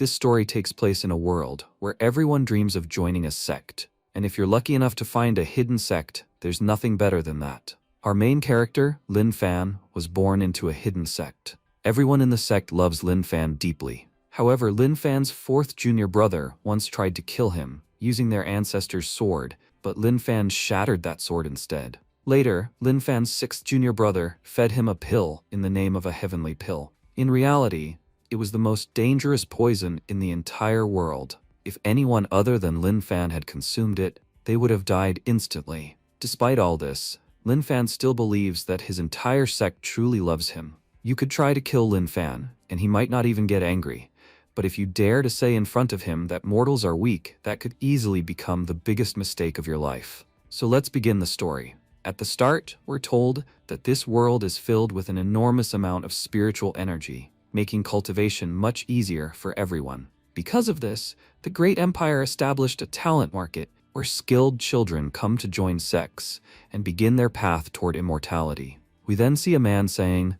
This story takes place in a world where everyone dreams of joining a sect, and if you're lucky enough to find a hidden sect, there's nothing better than that. Our main character, Lin Fan, was born into a hidden sect. Everyone in the sect loves Lin Fan deeply. However, Lin Fan's fourth junior brother once tried to kill him, using their ancestor's sword, but Lin Fan shattered that sword instead. Later, Lin Fan's sixth junior brother fed him a pill in the name of a heavenly pill. In reality, it was the most dangerous poison in the entire world. If anyone other than Lin Fan had consumed it, they would have died instantly. Despite all this, Lin Fan still believes that his entire sect truly loves him. You could try to kill Lin Fan, and he might not even get angry. But if you dare to say in front of him that mortals are weak, that could easily become the biggest mistake of your life. So let's begin the story. At the start, we're told that this world is filled with an enormous amount of spiritual energy, making cultivation much easier for everyone. Because of this, the Great Empire established a talent market where skilled children come to join sects and begin their path toward immortality. We then see a man saying,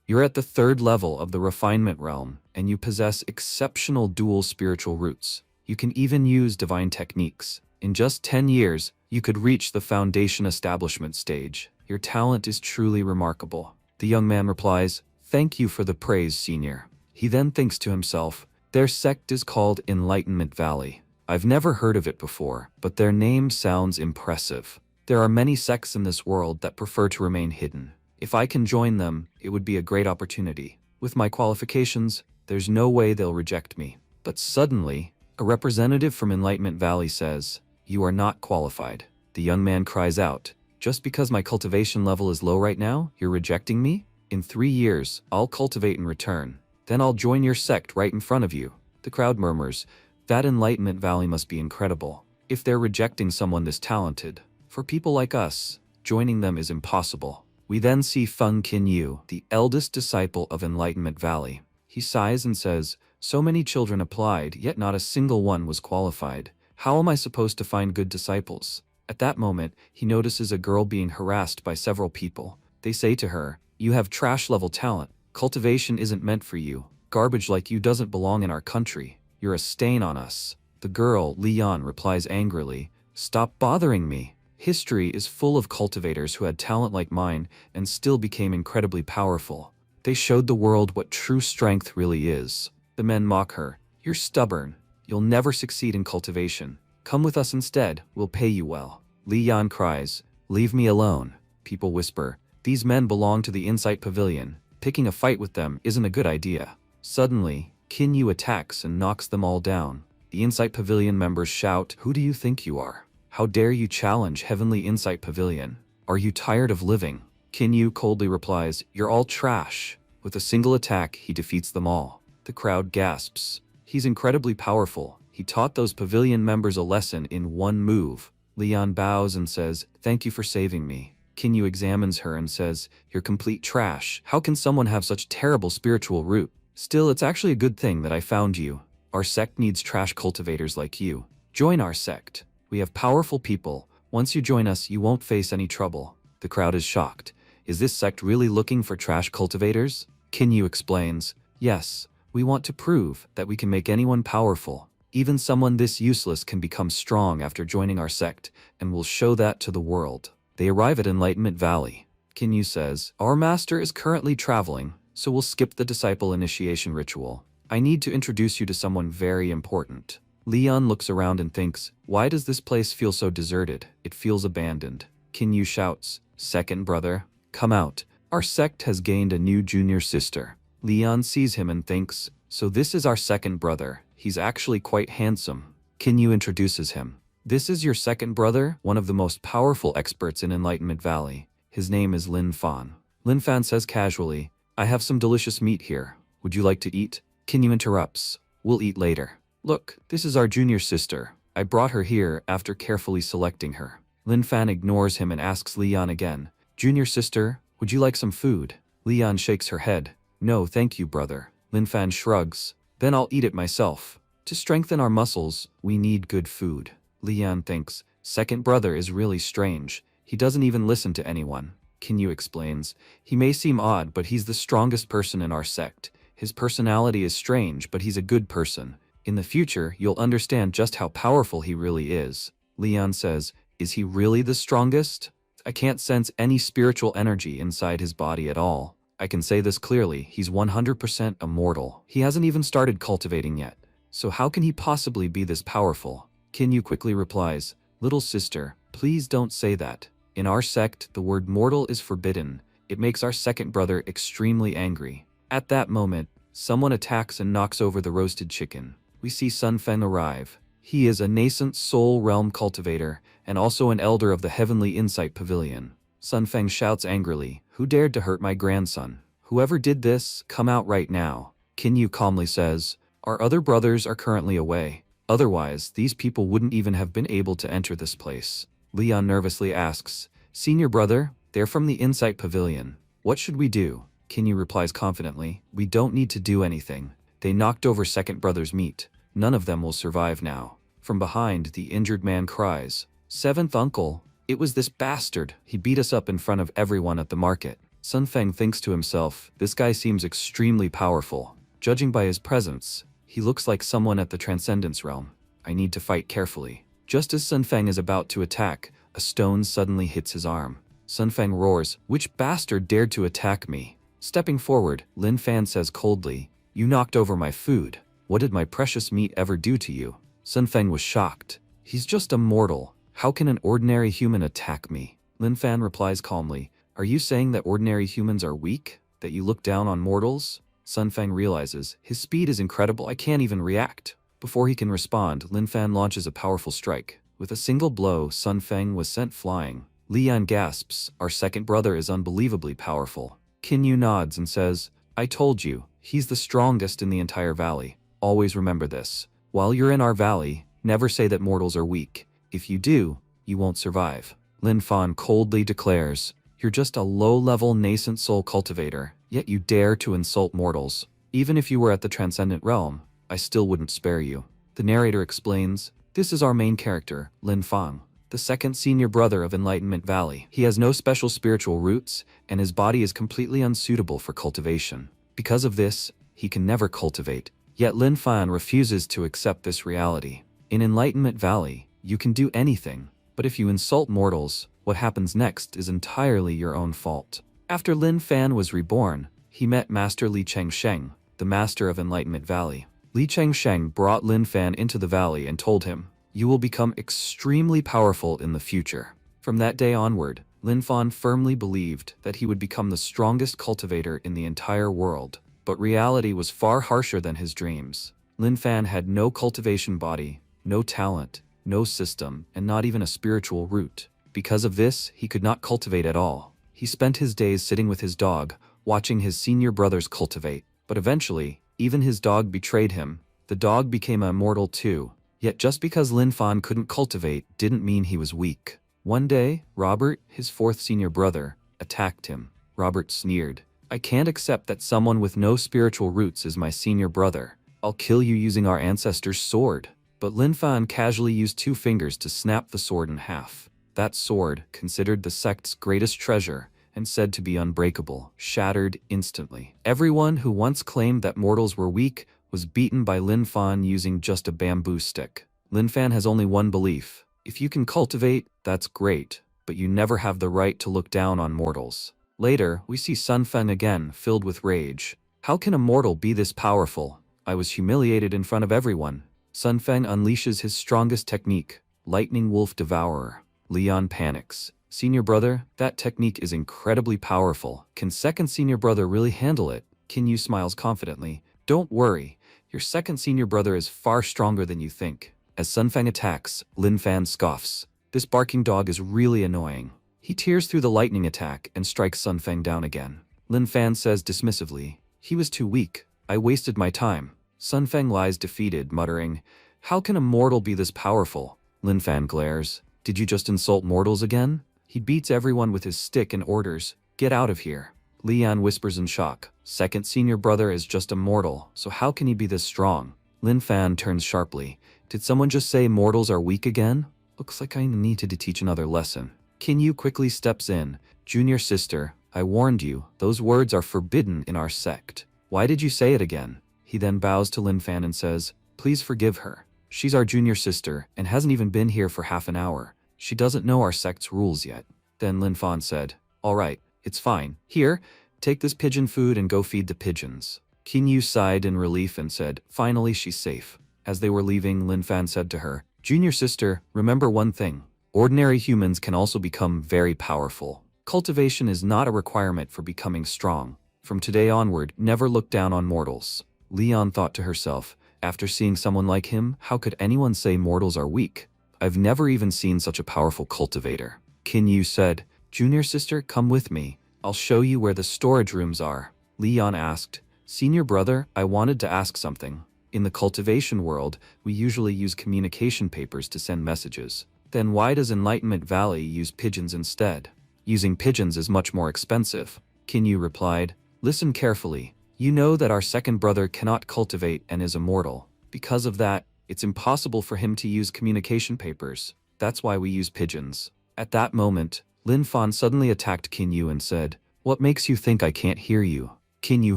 "You're at the third level of the refinement realm, and you possess exceptional dual spiritual roots. You can even use divine techniques. In just 10 years, you could reach the foundation establishment stage. Your talent is truly remarkable." The young man replies, "Thank you for the praise, senior." He then thinks to himself, their sect is called Enlightenment Valley. I've never heard of it before, but their name sounds impressive. There are many sects in this world that prefer to remain hidden. If I can join them, it would be a great opportunity. With my qualifications, there's no way they'll reject me. But suddenly, a representative from Enlightenment Valley says, "You are not qualified." The young man cries out, "Just because my cultivation level is low right now, you're rejecting me? In 3 years, I'll cultivate in return. Then I'll join your sect right in front of you." The crowd murmurs, "That Enlightenment Valley must be incredible. If they're rejecting someone this talented, for people like us, joining them is impossible." We then see Feng Qinyu, the eldest disciple of Enlightenment Valley. He sighs and says, "So many children applied, yet not a single one was qualified. How am I supposed to find good disciples?" At that moment, he notices a girl being harassed by several people. They say to her, "You have trash-level talent. Cultivation isn't meant for you. Garbage like you doesn't belong in our country. You're a stain on us." The girl, Lian, replies angrily, "Stop bothering me. History is full of cultivators who had talent like mine and still became incredibly powerful. They showed the world what true strength really is." The men mock her, "You're stubborn. You'll never succeed in cultivation. Come with us instead, we'll pay you well." Lian cries, "Leave me alone." People whisper, "These men belong to the Insight Pavilion. Picking a fight with them isn't a good idea." Suddenly, Qinyu attacks and knocks them all down. The Insight Pavilion members shout, "Who do you think you are? How dare you challenge Heavenly Insight Pavilion? Are you tired of living?" Qinyu coldly replies, "You're all trash." With a single attack, he defeats them all. The crowd gasps. He's incredibly powerful. He taught those pavilion members a lesson in one move. Lian bows and says, "Thank you for saving me." Qinyu examines her and says, "You're complete trash. How can someone have such terrible spiritual root? Still, it's actually a good thing that I found you. Our sect needs trash cultivators like you. Join our sect. We have powerful people. Once you join us, you won't face any trouble." The crowd is shocked. Is this sect really looking for trash cultivators? Qinyu explains, "Yes, we want to prove that we can make anyone powerful. Even someone this useless can become strong after joining our sect, and we'll show that to the world." They arrive at Enlightenment Valley. Qinyu says, "Our master is currently traveling, so we'll skip the disciple initiation ritual. I need to introduce you to someone very important." Leon looks around and thinks, "Why does this place feel so deserted? It feels abandoned." Qinyu shouts, "Second brother, come out. Our sect has gained a new junior sister." Leon sees him and thinks, "So this is our second brother. He's actually quite handsome." Qinyu introduces him. "This is your second brother, one of the most powerful experts in Enlightenment Valley. His name is Lin Fan." Lin Fan says casually, "I have some delicious meat here. Would you like to eat?" Qinyu interrupts, "We'll eat later. Look, this is our junior sister. I brought her here after carefully selecting her." Lin Fan ignores him and asks Leon again, "Junior sister, would you like some food?" Leon shakes her head. "No, thank you, brother." Lin Fan shrugs. "Then I'll eat it myself. To strengthen our muscles, we need good food." Leon thinks, "Second brother is really strange. He doesn't even listen to anyone." Qinyu explains, "He may seem odd, but he's the strongest person in our sect. His personality is strange, but he's a good person. In the future, you'll understand just how powerful he really is. Leon says, is he really the strongest? I can't sense any spiritual energy inside his body at all. I can say this clearly, he's 100% immortal. He hasn't even started cultivating yet. So how can he possibly be this powerful? Kinyu quickly replies, little sister, please don't say that. In our sect, the word mortal is forbidden. It makes our second brother extremely angry. At that moment, someone attacks and knocks over the roasted chicken. We see Sun Feng arrive. He is a nascent soul realm cultivator and also an elder of the Heavenly Insight Pavilion. Sun Feng shouts angrily, who dared to hurt my grandson? Whoever did this, come out right now. Kinyu calmly says, our other brothers are currently away. Otherwise, these people wouldn't even have been able to enter this place. Leon nervously asks, senior brother, they're from the Insight Pavilion. What should we do? Kinyu replies confidently, we don't need to do anything. They knocked over second brother's meat. None of them will survive now. From behind, the injured man cries, seventh uncle, it was this bastard. He beat us up in front of everyone at the market. Sun Feng thinks to himself, this guy seems extremely powerful. Judging by his presence, he looks like someone at the Transcendence Realm. I need to fight carefully. Just as Sun Feng is about to attack, a stone suddenly hits his arm. Sun Feng roars, which bastard dared to attack me? Stepping forward, Lin Fan says coldly, you knocked over my food. What did my precious meat ever do to you? Sun Feng was shocked. He's just a mortal. How can an ordinary human attack me? Lin Fan replies calmly, are you saying that ordinary humans are weak? That you look down on mortals? Sun Feng realizes, his speed is incredible, I can't even react. Before he can respond, Lin Fan launches a powerful strike. With a single blow, Sun Feng was sent flying. Leon gasps, our second brother is unbelievably powerful. Kinyu nods and says, I told you, he's the strongest in the entire valley. Always remember this. While you're in our valley, never say that mortals are weak. If you do, you won't survive. Lin Fan coldly declares, you're just a low-level nascent soul cultivator, yet you dare to insult mortals. Even if you were at the Transcendent Realm, I still wouldn't spare you. The narrator explains, this is our main character, Lin Fan, the second senior brother of Enlightenment Valley. He has no special spiritual roots, and his body is completely unsuitable for cultivation. Because of this, he can never cultivate. Yet Lin Fan refuses to accept this reality. In Enlightenment Valley, you can do anything, but if you insult mortals, what happens next is entirely your own fault. After Lin Fan was reborn, he met Master Li Chengsheng, the master of Enlightenment Valley. Li Chengsheng brought Lin Fan into the valley and told him, you will become extremely powerful in the future. From that day onward, Lin Fan firmly believed that he would become the strongest cultivator in the entire world. But reality was far harsher than his dreams. Lin Fan had no cultivation body, no talent, no system, and not even a spiritual root. Because of this, he could not cultivate at all. He spent his days sitting with his dog, watching his senior brothers cultivate. But eventually, even his dog betrayed him. The dog became immortal too. Yet just because Lin Fan couldn't cultivate didn't mean he was weak. One day, Robert, his fourth senior brother, attacked him. Robert sneered, I can't accept that someone with no spiritual roots is my senior brother. I'll kill you using our ancestors' sword. But Lin Fan casually used 2 fingers to snap the sword in half. That sword, considered the sect's greatest treasure, and said to be unbreakable, shattered instantly. Everyone who once claimed that mortals were weak was beaten by Lin Fan using just a bamboo stick. Lin Fan has only one belief. If you can cultivate, that's great, but you never have the right to look down on mortals. Later, we see Sun Feng again, filled with rage. How can a mortal be this powerful? I was humiliated in front of everyone. Sun Feng unleashes his strongest technique, Lightning Wolf Devourer. Leon panics. Senior brother, that technique is incredibly powerful. Can second senior brother really handle it? Kinyu smiles confidently. Don't worry, your second senior brother is far stronger than you think. As Sun Feng attacks, Lin Fan scoffs. This barking dog is really annoying. He tears through the lightning attack and strikes Sun Feng down again. Lin Fan says dismissively, he was too weak. I wasted my time. Sun Feng lies defeated, muttering, how can a mortal be this powerful? Lin Fan glares. Did you just insult mortals again? He beats everyone with his stick and orders, get out of here. Leon whispers in shock. Second senior brother is just a mortal, so how can he be this strong? Lin Fan turns sharply. Did someone just say mortals are weak again? Looks like I needed to teach another lesson. Kinyu quickly steps in. Junior sister, I warned you, those words are forbidden in our sect. Why did you say it again? He then bows to Lin Fan and says, Please forgive her. She's our junior sister and hasn't even been here for half an hour. She doesn't know our sect's rules yet. Then Lin Fan said, all right, it's fine. Here, take this pigeon food and go feed the pigeons. Qin Yu sighed in relief and said, finally she's safe. As they were leaving, Lin Fan said to her, junior sister, remember one thing. Ordinary humans can also become very powerful. Cultivation is not a requirement for becoming strong. From today onward, never look down on mortals. Leon thought to herself, after seeing someone like him, how could anyone say mortals are weak? I've never even seen such a powerful cultivator. Qin Yu said, junior sister, come with me. I'll show you where the storage rooms are. Leon asked, senior brother, I wanted to ask something. In the cultivation world, we usually use communication papers to send messages. Then why does Enlightenment Valley use pigeons instead? Using pigeons is much more expensive. Qin Yu replied, listen carefully. You know that our second brother cannot cultivate and is immortal. Because of that, it's impossible for him to use communication papers. That's why we use pigeons. At that moment, Lin Fan suddenly attacked Qin Yu and said, what makes you think I can't hear you? Qin Yu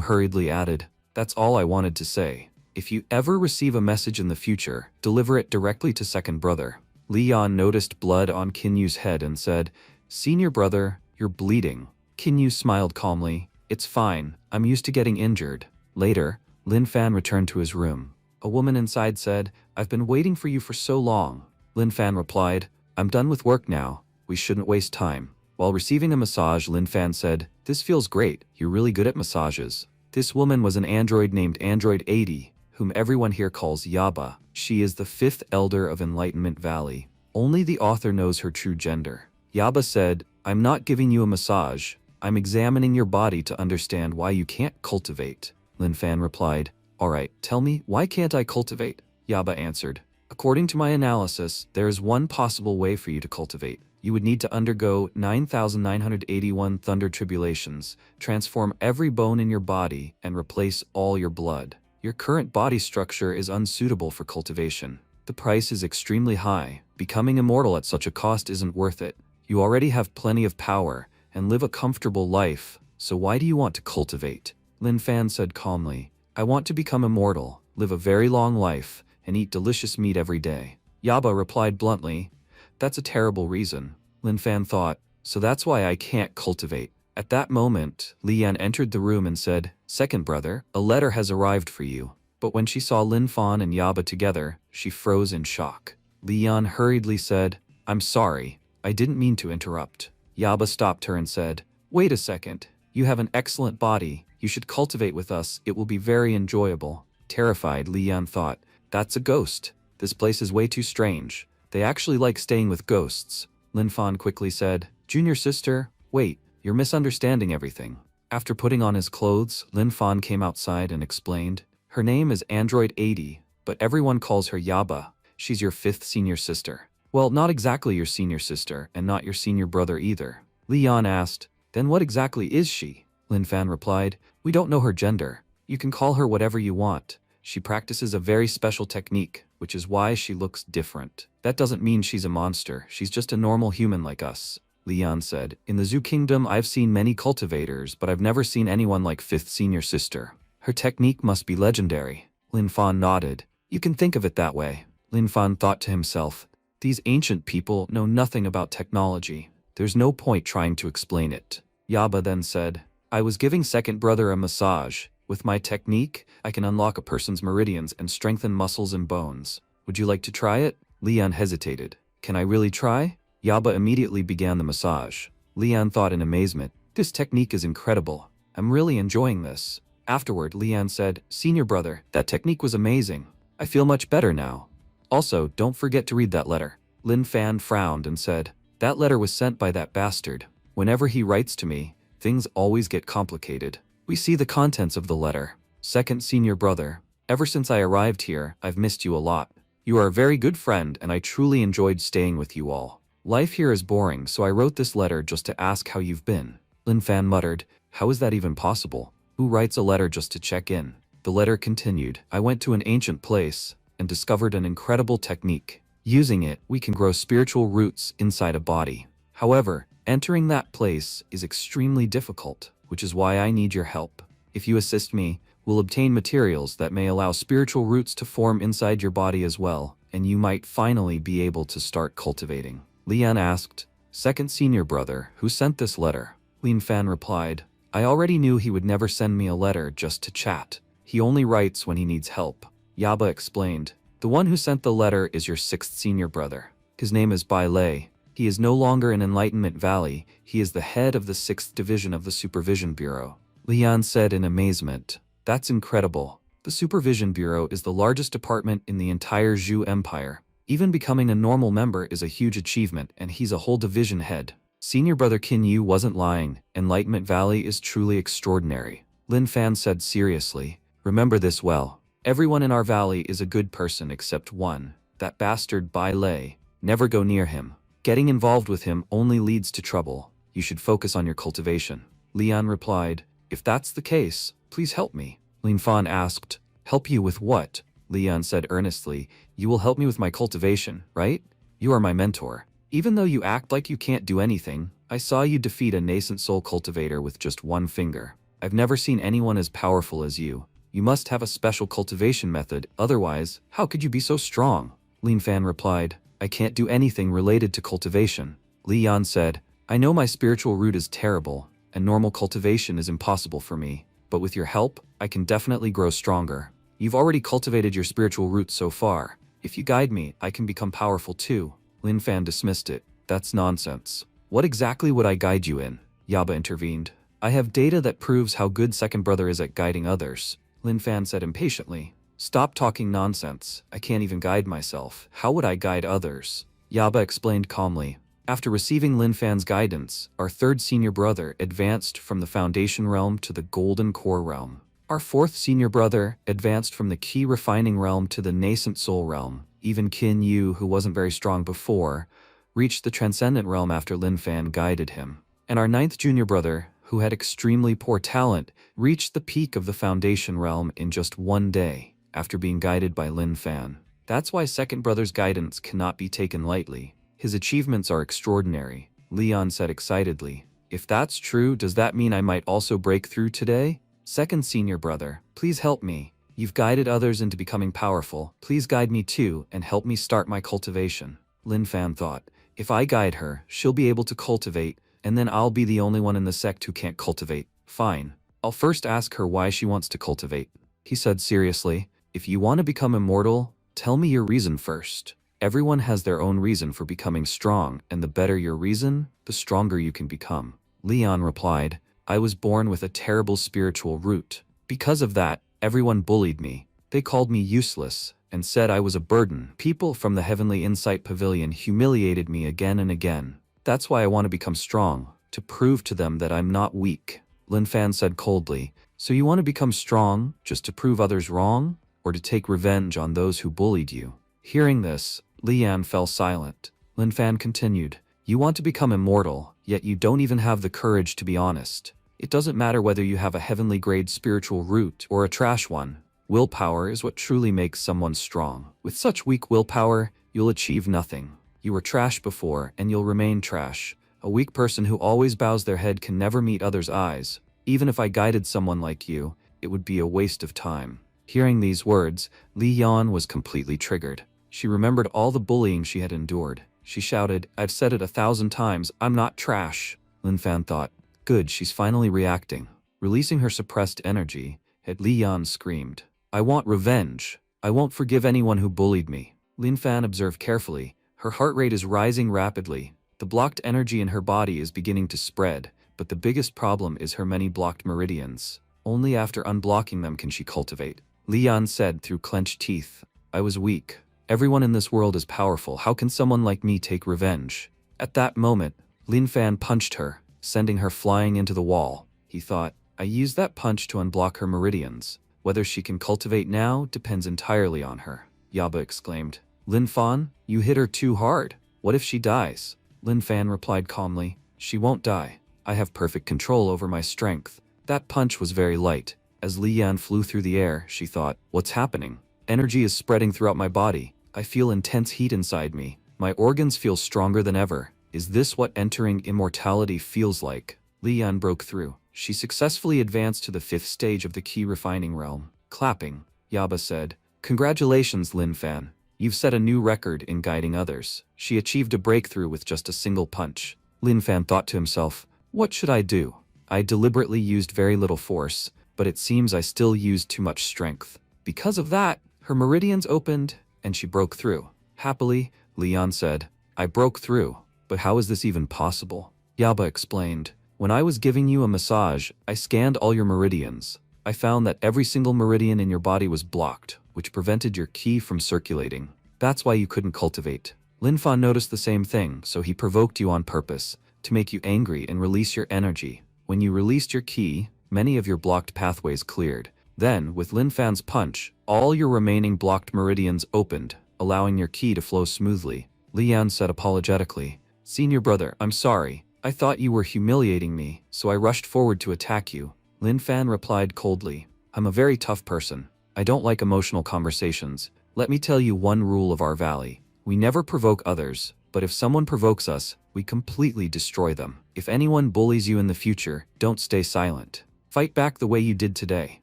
hurriedly added, that's all I wanted to say. If you ever receive a message in the future, deliver it directly to second brother. Leon noticed blood on Qin Yu's head and said, senior brother, you're bleeding. Qin Yu smiled calmly, it's fine, I'm used to getting injured. Later, Lin Fan returned to his room. A woman inside said, I've been waiting for you for so long. Lin Fan replied, I'm done with work now. We shouldn't waste time. While receiving a massage, Lin Fan said, this feels great, you're really good at massages. This woman was an android named Android 80, whom everyone here calls Yaba. She is the 5th elder of Enlightenment Valley. Only the author knows her true gender. Yaba said, I'm not giving you a massage. I'm examining your body to understand why you can't cultivate. Lin Fan replied, alright, tell me, why can't I cultivate? Yaba answered, according to my analysis, there is one possible way for you to cultivate. You would need to undergo 9,981 thunder tribulations, transform every bone in your body, and replace all your blood. Your current body structure is unsuitable for cultivation. The price is extremely high. Becoming immortal at such a cost isn't worth it. You already have plenty of power and live a comfortable life, so why do you want to cultivate? Lin Fan said calmly, I want to become immortal, live a very long life, and eat delicious meat every day. Yaba replied bluntly, that's a terrible reason. Lin Fan thought, so that's why I can't cultivate. At that moment, Lian entered the room and said, second brother, a letter has arrived for you. But when she saw Lin Fan and Yaba together, she froze in shock. Lian hurriedly said, I'm sorry, I didn't mean to interrupt. Yaba stopped her and said, wait a second, you have an excellent body, you should cultivate with us, it will be very enjoyable. Terrified, Lian thought, that's a ghost. This place is way too strange. They actually like staying with ghosts. Lin Fan quickly said, junior sister, wait, you're misunderstanding everything. After putting on his clothes, Lin Fan came outside and explained, her name is Android 80, but everyone calls her Yaba. She's your 5th senior sister. Well, not exactly your senior sister, and not your senior brother either. Leon asked, then what exactly is she? Lin Fan replied, we don't know her gender. You can call her whatever you want. She practices a very special technique, which is why she looks different. That doesn't mean she's a monster, she's just a normal human like us. Leon said, in the Zoo Kingdom I've seen many cultivators, but I've never seen anyone like 5th senior sister. Her technique must be legendary. Lin Fan nodded. You can think of it that way. Lin Fan thought to himself, these ancient people know nothing about technology. There's no point trying to explain it. Yaba then said, I was giving second brother a massage. With my technique, I can unlock a person's meridians and strengthen muscles and bones. Would you like to try it? Leon hesitated. Can I really try? Yaba immediately began the massage. Leon thought in amazement, this technique is incredible. I'm really enjoying this. Afterward, Leon said, senior brother, that technique was amazing. I feel much better now. Also, don't forget to read that letter. Lin Fan frowned and said, that letter was sent by that bastard. Whenever he writes to me, things always get complicated. We see the contents of the letter. Second senior brother, ever since I arrived here, I've missed you a lot. You are a very good friend and I truly enjoyed staying with you all. Life here is boring, so I wrote this letter just to ask how you've been. Lin Fan muttered, how is that even possible? Who writes a letter just to check in? The letter continued, I went to an ancient place and discovered an incredible technique. Using it, we can grow spiritual roots inside a body. However, entering that place is extremely difficult, which is why I need your help. If you assist me, we'll will obtain materials that may allow spiritual roots to form inside your body as well, and you might finally be able to start cultivating. Lian asked, "Second senior brother, who sent this letter?" Lin Fan replied, "I already knew he would never send me a letter just to chat. He only writes when he needs help." Yaba explained, "The one who sent the letter is your sixth senior brother. His name is Bai Lei. He is no longer in Enlightenment Valley, he is the head of the 6th Division of the Supervision Bureau." Lian said in amazement, "That's incredible. The Supervision Bureau is the largest department in the entire Zhu Empire. Even becoming a normal member is a huge achievement, and he's a whole division head." Senior brother Qin Yu wasn't lying. Enlightenment Valley is truly extraordinary. Lin Fan said seriously, "Remember this well. Everyone in our valley is a good person except one, that bastard Bai Lei. Never go near him. Getting involved with him only leads to trouble. You should focus on your cultivation." Lian replied, "If that's the case, please help me." Lin Fan asked, "Help you with what?" Lian said earnestly, "You will help me with my cultivation, right? You are my mentor. Even though you act like you can't do anything, I saw you defeat a nascent soul cultivator with just one finger. I've never seen anyone as powerful as you. You must have a special cultivation method, otherwise, how could you be so strong?" Lin Fan replied, "I can't do anything related to cultivation." Li Yan said, "I know my spiritual root is terrible, and normal cultivation is impossible for me, but with your help, I can definitely grow stronger. You've already cultivated your spiritual root so far. If you guide me, I can become powerful too." Lin Fan dismissed it. "That's nonsense. What exactly would I guide you in?" Yaba intervened. "I have data that proves how good second brother is at guiding others." Lin Fan said impatiently, "Stop talking nonsense. I can't even guide myself. How would I guide others?" Yaba explained calmly. After receiving Lin Fan's guidance, our third senior brother advanced from the Foundation Realm to the Golden Core Realm. Our fourth senior brother advanced from the Key Refining Realm to the Nascent Soul Realm. Even Qin Yu, who wasn't very strong before, reached the Transcendent Realm after Lin Fan guided him. And our ninth junior brother, who had extremely poor talent, reached the peak of the Foundation Realm in just one day, after being guided by Lin Fan. That's why second brother's guidance cannot be taken lightly. His achievements are extraordinary, Leon said excitedly. "If that's true, does that mean I might also break through today? Second senior brother, please help me. You've guided others into becoming powerful. Please guide me too and help me start my cultivation." Lin Fan thought, "If I guide her, she'll be able to cultivate, and then I'll be the only one in the sect who can't cultivate. Fine. I'll first ask her why she wants to cultivate." He said seriously, "If you want to become immortal, tell me your reason first. Everyone has their own reason for becoming strong, and the better your reason, the stronger you can become." Leon replied, "I was born with a terrible spiritual root. Because of that, everyone bullied me. They called me useless and said I was a burden. People from the Heavenly Insight Pavilion humiliated me again and again. That's why I want to become strong, to prove to them that I'm not weak." Lin Fan said coldly, "So you want to become strong just to prove others wrong, or to take revenge on those who bullied you?" Hearing this, Lian fell silent. Lin Fan continued, "You want to become immortal, yet you don't even have the courage to be honest. It doesn't matter whether you have a heavenly grade spiritual root or a trash one. Willpower is what truly makes someone strong. With such weak willpower, you'll achieve nothing. You were trash before, and you'll remain trash. A weak person who always bows their head can never meet others' eyes. Even if I guided someone like you, it would be a waste of time." Hearing these words, Li Yan was completely triggered. She remembered all the bullying she had endured. She shouted, "I've said it 1,000 times, I'm not trash." Lin Fan thought, "Good, she's finally reacting." Releasing her suppressed energy, Li Yan screamed, "I want revenge. I won't forgive anyone who bullied me." Lin Fan observed carefully. Her heart rate is rising rapidly. The blocked energy in her body is beginning to spread, but the biggest problem is her many blocked meridians. Only after unblocking them can she cultivate. Li Yan said through clenched teeth, "I was weak. Everyone in this world is powerful. How can someone like me take revenge?" At that moment, Lin Fan punched her, sending her flying into the wall. He thought, "I used that punch to unblock her meridians. Whether she can cultivate now depends entirely on her." Yaba exclaimed, "Lin Fan, you hit her too hard. What if she dies?" Lin Fan replied calmly, "She won't die. I have perfect control over my strength." That punch was very light. As Li Yan flew through the air, she thought, "What's happening? Energy is spreading throughout my body. I feel intense heat inside me. My organs feel stronger than ever. Is this what entering immortality feels like?" Li Yan broke through. She successfully advanced to the 5th stage of the key refining realm. Clapping, Yaba said, "Congratulations, Lin Fan. You've set a new record in guiding others." She achieved a breakthrough with just a single punch. Lin Fan thought to himself, "What should I do? I deliberately used very little force, but it seems I still used too much strength." Because of that, her meridians opened, and she broke through. Happily, Leon said, "I broke through, but how is this even possible?" Yaba explained, "When I was giving you a massage, I scanned all your meridians. I found that every single meridian in your body was blocked, which prevented your ki from circulating. That's why you couldn't cultivate." Lin Fan noticed the same thing, so he provoked you on purpose, to make you angry and release your energy. When you released your ki, many of your blocked pathways cleared. Then, with Lin Fan's punch, all your remaining blocked meridians opened, allowing your ki to flow smoothly. Lian said apologetically, "Senior brother, I'm sorry. I thought you were humiliating me, so I rushed forward to attack you." Lin Fan replied coldly, "I'm a very tough person. I don't like emotional conversations. Let me tell you one rule of our valley. We never provoke others, but if someone provokes us, we completely destroy them. If anyone bullies you in the future, don't stay silent. Fight back the way you did today.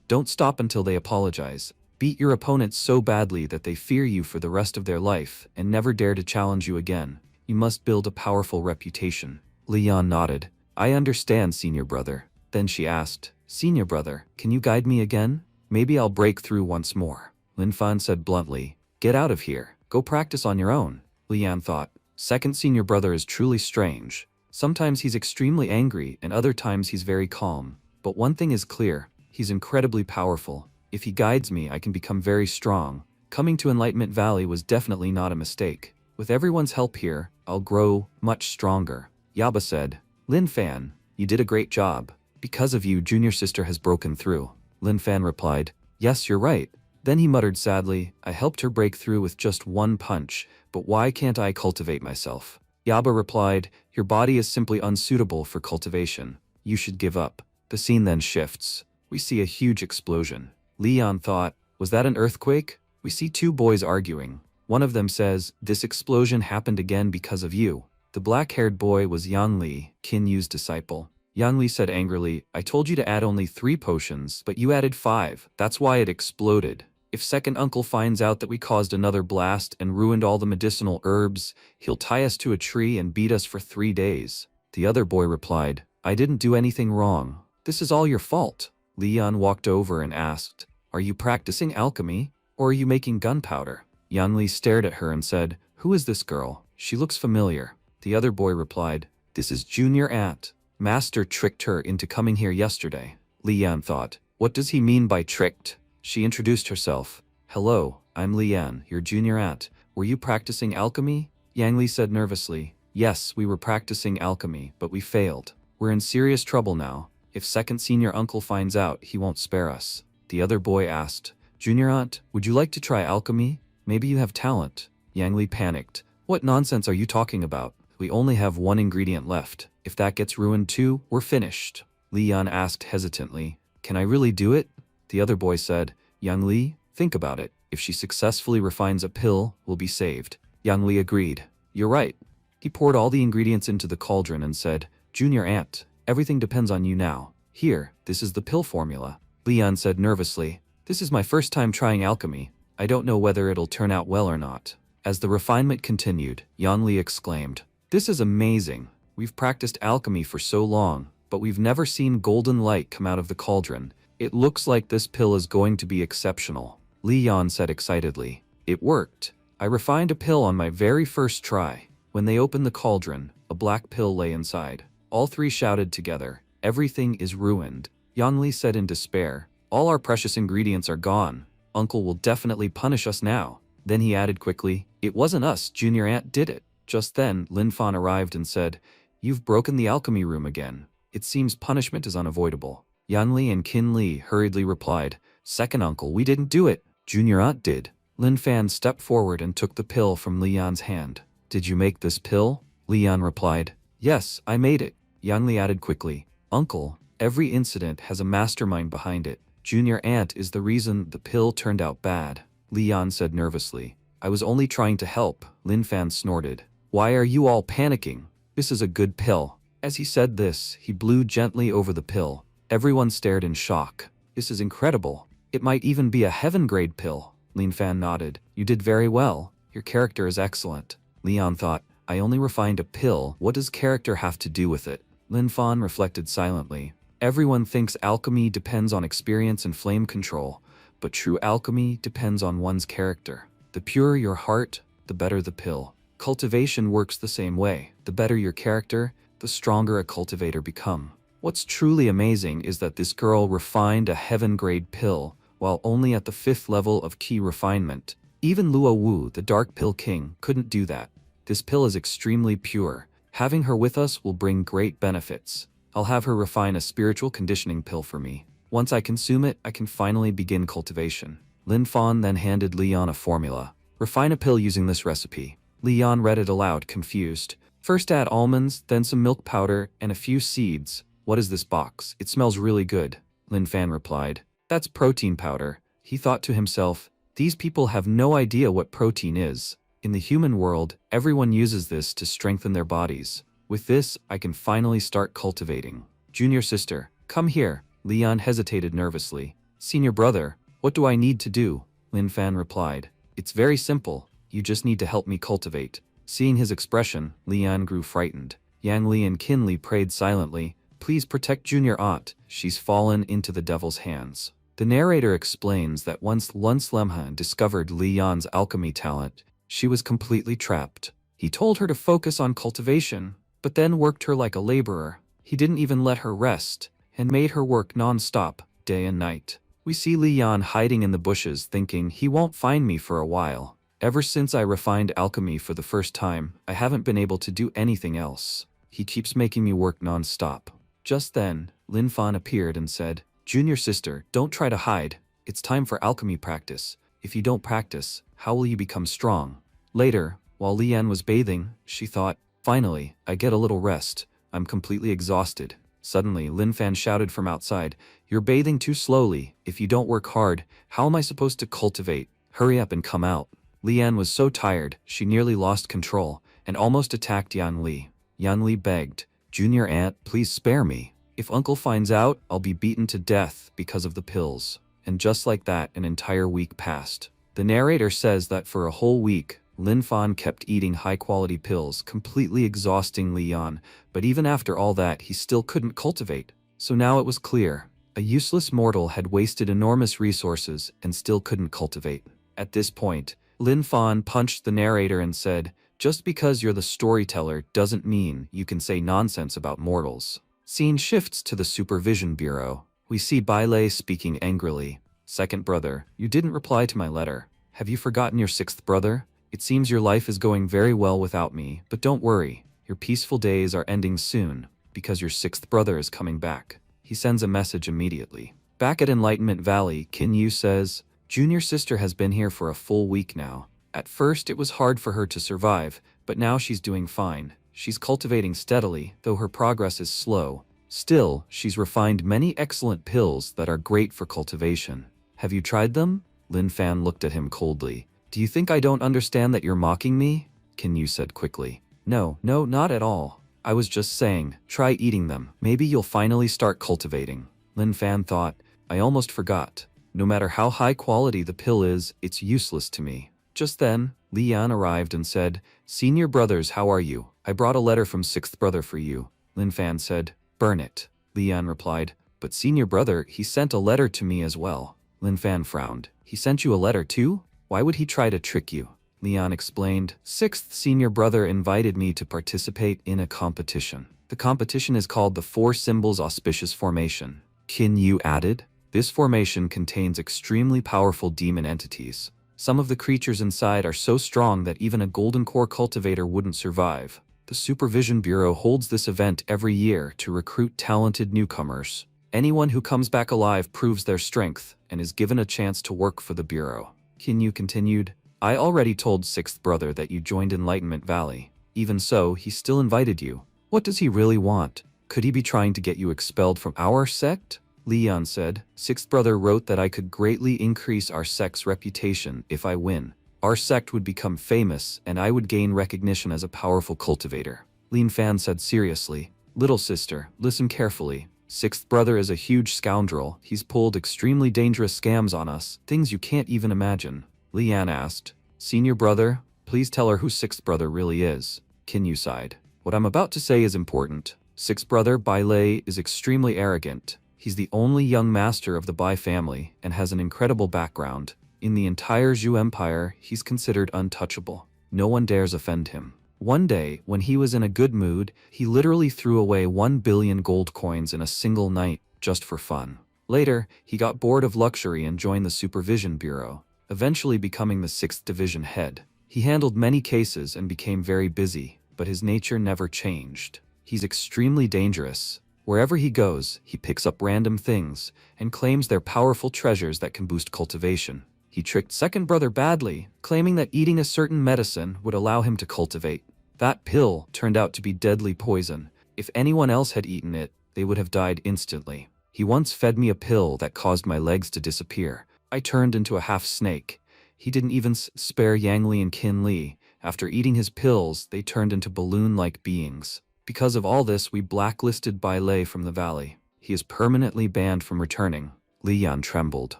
Don't stop until they apologize. Beat your opponents so badly that they fear you for the rest of their life and never dare to challenge you again. You must build a powerful reputation." Leon nodded. "I understand, senior brother." Then she asked, "Senior brother, can you guide me again? Maybe I'll break through once more." Lin Fan said bluntly, "Get out of here. Go practice on your own." Lian thought, "Second senior brother is truly strange. Sometimes he's extremely angry and other times he's very calm. But one thing is clear, he's incredibly powerful. If he guides me, I can become very strong. Coming to Enlightenment Valley was definitely not a mistake. With everyone's help here, I'll grow much stronger." Yaba said, "Lin Fan, you did a great job. Because of you, junior sister has broken through." Lin Fan replied, "Yes, you're right." Then he muttered sadly, "I helped her break through with just one punch, but why can't I cultivate myself?" Yaba replied, "Your body is simply unsuitable for cultivation. You should give up." The scene then shifts. We see a huge explosion. Leon thought, "Was that an earthquake?" We see two boys arguing. One of them says, "This explosion happened again because of you." The black-haired boy was Yang Li, Qin Yu's disciple. Yang Li said angrily, "I told you to add only 3 potions, but you added 5. That's why it exploded. If second uncle finds out that we caused another blast and ruined all the medicinal herbs, he'll tie us to a tree and beat us for 3 days." The other boy replied, "I didn't do anything wrong. This is all your fault." Leon walked over and asked, "Are you practicing alchemy, or are you making gunpowder?" Yang Li stared at her and said, "Who is this girl? She looks familiar." The other boy replied, "This is Junior Aunt. Master tricked her into coming here yesterday." Lian thought, "What does he mean by tricked?" She introduced herself. "Hello, I'm Lian, your junior aunt. Were you practicing alchemy?" Yang Li said nervously, "Yes, we were practicing alchemy, but we failed. We're in serious trouble now. If second senior uncle finds out, he won't spare us." The other boy asked, "Junior aunt, would you like to try alchemy? Maybe you have talent." Yang Li panicked. "What nonsense are you talking about? We only have 1 ingredient left. If that gets ruined too, we're finished." Lian asked hesitantly, "Can I really do it?" The other boy said, "Yang Li, think about it. If she successfully refines a pill, we'll be saved." Yang Li agreed. "You're right." He poured all the ingredients into the cauldron and said, "Junior aunt, everything depends on you now. Here, this is the pill formula." Lian said nervously, "This is my first time trying alchemy. I don't know whether it'll turn out well or not." As the refinement continued, Yang Li exclaimed, "This is amazing. We've practiced alchemy for so long, but we've never seen golden light come out of the cauldron. It looks like this pill is going to be exceptional." Li Yan said excitedly, "It worked. I refined a pill on my very first try." When they opened the cauldron, a black pill lay inside. All 3 shouted together, "Everything is ruined." Yang Li said in despair, "All our precious ingredients are gone. Uncle will definitely punish us now." Then he added quickly, "It wasn't us, Junior Aunt did it." Just then, Lin Fan arrived and said, "You've broken the alchemy room again. It seems punishment is unavoidable." Yang Li and Qin Li hurriedly replied, "Second uncle, we didn't do it. Junior Aunt did." Lin Fan stepped forward and took the pill from Lian's hand. "Did you make this pill?" Lian replied, "Yes, I made it." Yang Li added quickly, "Uncle, every incident has a mastermind behind it. Junior Aunt is the reason the pill turned out bad." Lian said nervously, "I was only trying to help." Lin Fan snorted, "Why are you all panicking? This is a good pill." As he said this, he blew gently over the pill. Everyone stared in shock. This is incredible. It might even be a heaven-grade pill. Lin Fan nodded. You did very well. Your character is excellent. Leon thought, I only refined a pill. What does character have to do with it? Lin Fan reflected silently. Everyone thinks alchemy depends on experience and flame control, but true alchemy depends on one's character. The purer your heart, the better the pill. Cultivation works the same way. The better your character, the stronger a cultivator become. What's truly amazing is that this girl refined a heaven-grade pill while only at the 5th level of key refinement. Even Luo Wu, the Dark Pill King, couldn't do that. This pill is extremely pure. Having her with us will bring great benefits. I'll have her refine a spiritual conditioning pill for me. Once I consume it, I can finally begin cultivation. Lin Fan then handed Leon a formula. Refine a pill using this recipe. Leon read it aloud, confused. First add almonds, then some milk powder, and a few seeds. What is this box? It smells really good. Lin Fan replied. That's protein powder. He thought to himself, these people have no idea what protein is. In the human world, everyone uses this to strengthen their bodies. With this, I can finally start cultivating. Junior sister, come here. Leon hesitated nervously. Senior brother, what do I need to do? Lin Fan replied. It's very simple. You just need to help me cultivate. Seeing his expression, Leon grew frightened. Yang Li and Qin Li prayed silently. Please protect Junior Aunt. She's fallen into the devil's hands. The narrator explains that once Lun Slemha discovered Leon's alchemy talent, she was completely trapped. He told her to focus on cultivation, but then worked her like a laborer. He didn't even let her rest, and made her work non-stop, day and night. We see Leon hiding in the bushes thinking he won't find me for a while. Ever since I refined alchemy for the first time, I haven't been able to do anything else. He keeps making me work non-stop. Just then, Lin Fan appeared and said, Junior sister, don't try to hide. It's time for alchemy practice. If you don't practice, how will you become strong? Later, while Lian was bathing, she thought, finally, I get a little rest. I'm completely exhausted. Suddenly, Lin Fan shouted from outside, you're bathing too slowly. If you don't work hard, how am I supposed to cultivate? Hurry up and come out. Lian was so tired, she nearly lost control, and almost attacked Yan Li. Yan Li begged, Junior Aunt, please spare me. If Uncle finds out, I'll be beaten to death because of the pills. And just like that, an entire week passed. The narrator says that for a whole week, Lin Fan kept eating high-quality pills, completely exhausting Lian, but even after all that, he still couldn't cultivate. So now it was clear. A useless mortal had wasted enormous resources and still couldn't cultivate. At this point, Lin Fan punched the narrator and said, just because you're the storyteller doesn't mean you can say nonsense about mortals. Scene shifts to the Supervision Bureau. We see Bailey speaking angrily. Second brother, you didn't reply to my letter. Have you forgotten your 6th brother? It seems your life is going very well without me, but don't worry. Your peaceful days are ending soon, because your 6th brother is coming back. He sends a message immediately. Back at Enlightenment Valley, Qin Yu says, Junior sister has been here for a full week now. At first, it was hard for her to survive, but now she's doing fine. She's cultivating steadily, though her progress is slow. Still, she's refined many excellent pills that are great for cultivation. Have you tried them? Lin Fan looked at him coldly. Do you think I don't understand that you're mocking me? Qin Yu said quickly. No, not at all. I was just saying, try eating them. Maybe you'll finally start cultivating. Lin Fan thought, I almost forgot. No matter how high quality the pill is, it's useless to me. Just then, Lian arrived and said, Senior brothers, how are you? I brought a letter from 6th brother for you. Lin Fan said, burn it. Lian replied, but senior brother, he sent a letter to me as well. Lin Fan frowned. He sent you a letter too? Why would he try to trick you? Lian explained, 6th senior brother invited me to participate in a competition. The competition is called the 4 Symbols Auspicious Formation. Qin Yu added, this formation contains extremely powerful demon entities. Some of the creatures inside are so strong that even a golden core cultivator wouldn't survive. The Supervision Bureau holds this event every year to recruit talented newcomers. Anyone who comes back alive proves their strength and is given a chance to work for the Bureau. Qin Yu continued, I already told 6th brother that you joined Enlightenment Valley. Even so, he still invited you. What does he really want? Could he be trying to get you expelled from our sect? Lian said, 6th brother wrote that I could greatly increase our sect's reputation if I win. Our sect would become famous and I would gain recognition as a powerful cultivator. Lin Fan said seriously, little sister, listen carefully. Sixth brother is a huge scoundrel. He's pulled extremely dangerous scams on us, things you can't even imagine. Lian asked. Senior brother, please tell her who sixth brother really is. Kinyu sighed. What I'm about to say is important. Sixth brother, Bai Lei, is extremely arrogant. He's the only young master of the Bai family and has an incredible background. In the entire Zhou Empire, he's considered untouchable. No one dares offend him. One day, when he was in a good mood, he literally threw away 1 billion gold coins in a single night, just for fun. Later, he got bored of luxury and joined the Supervision Bureau, eventually becoming the 6th Division head. He handled many cases and became very busy, but his nature never changed. He's extremely dangerous. Wherever he goes, he picks up random things and claims they're powerful treasures that can boost cultivation. He tricked second brother badly, claiming that eating a certain medicine would allow him to cultivate. That pill turned out to be deadly poison. If anyone else had eaten it, they would have died instantly. He once fed me a pill that caused my legs to disappear. I turned into a half-snake. He didn't even spare Yang Li and Qin Li. After eating his pills, they turned into balloon-like beings. Because of all this, we blacklisted Bai Lei from the valley. He is permanently banned from returning. Li Yan trembled.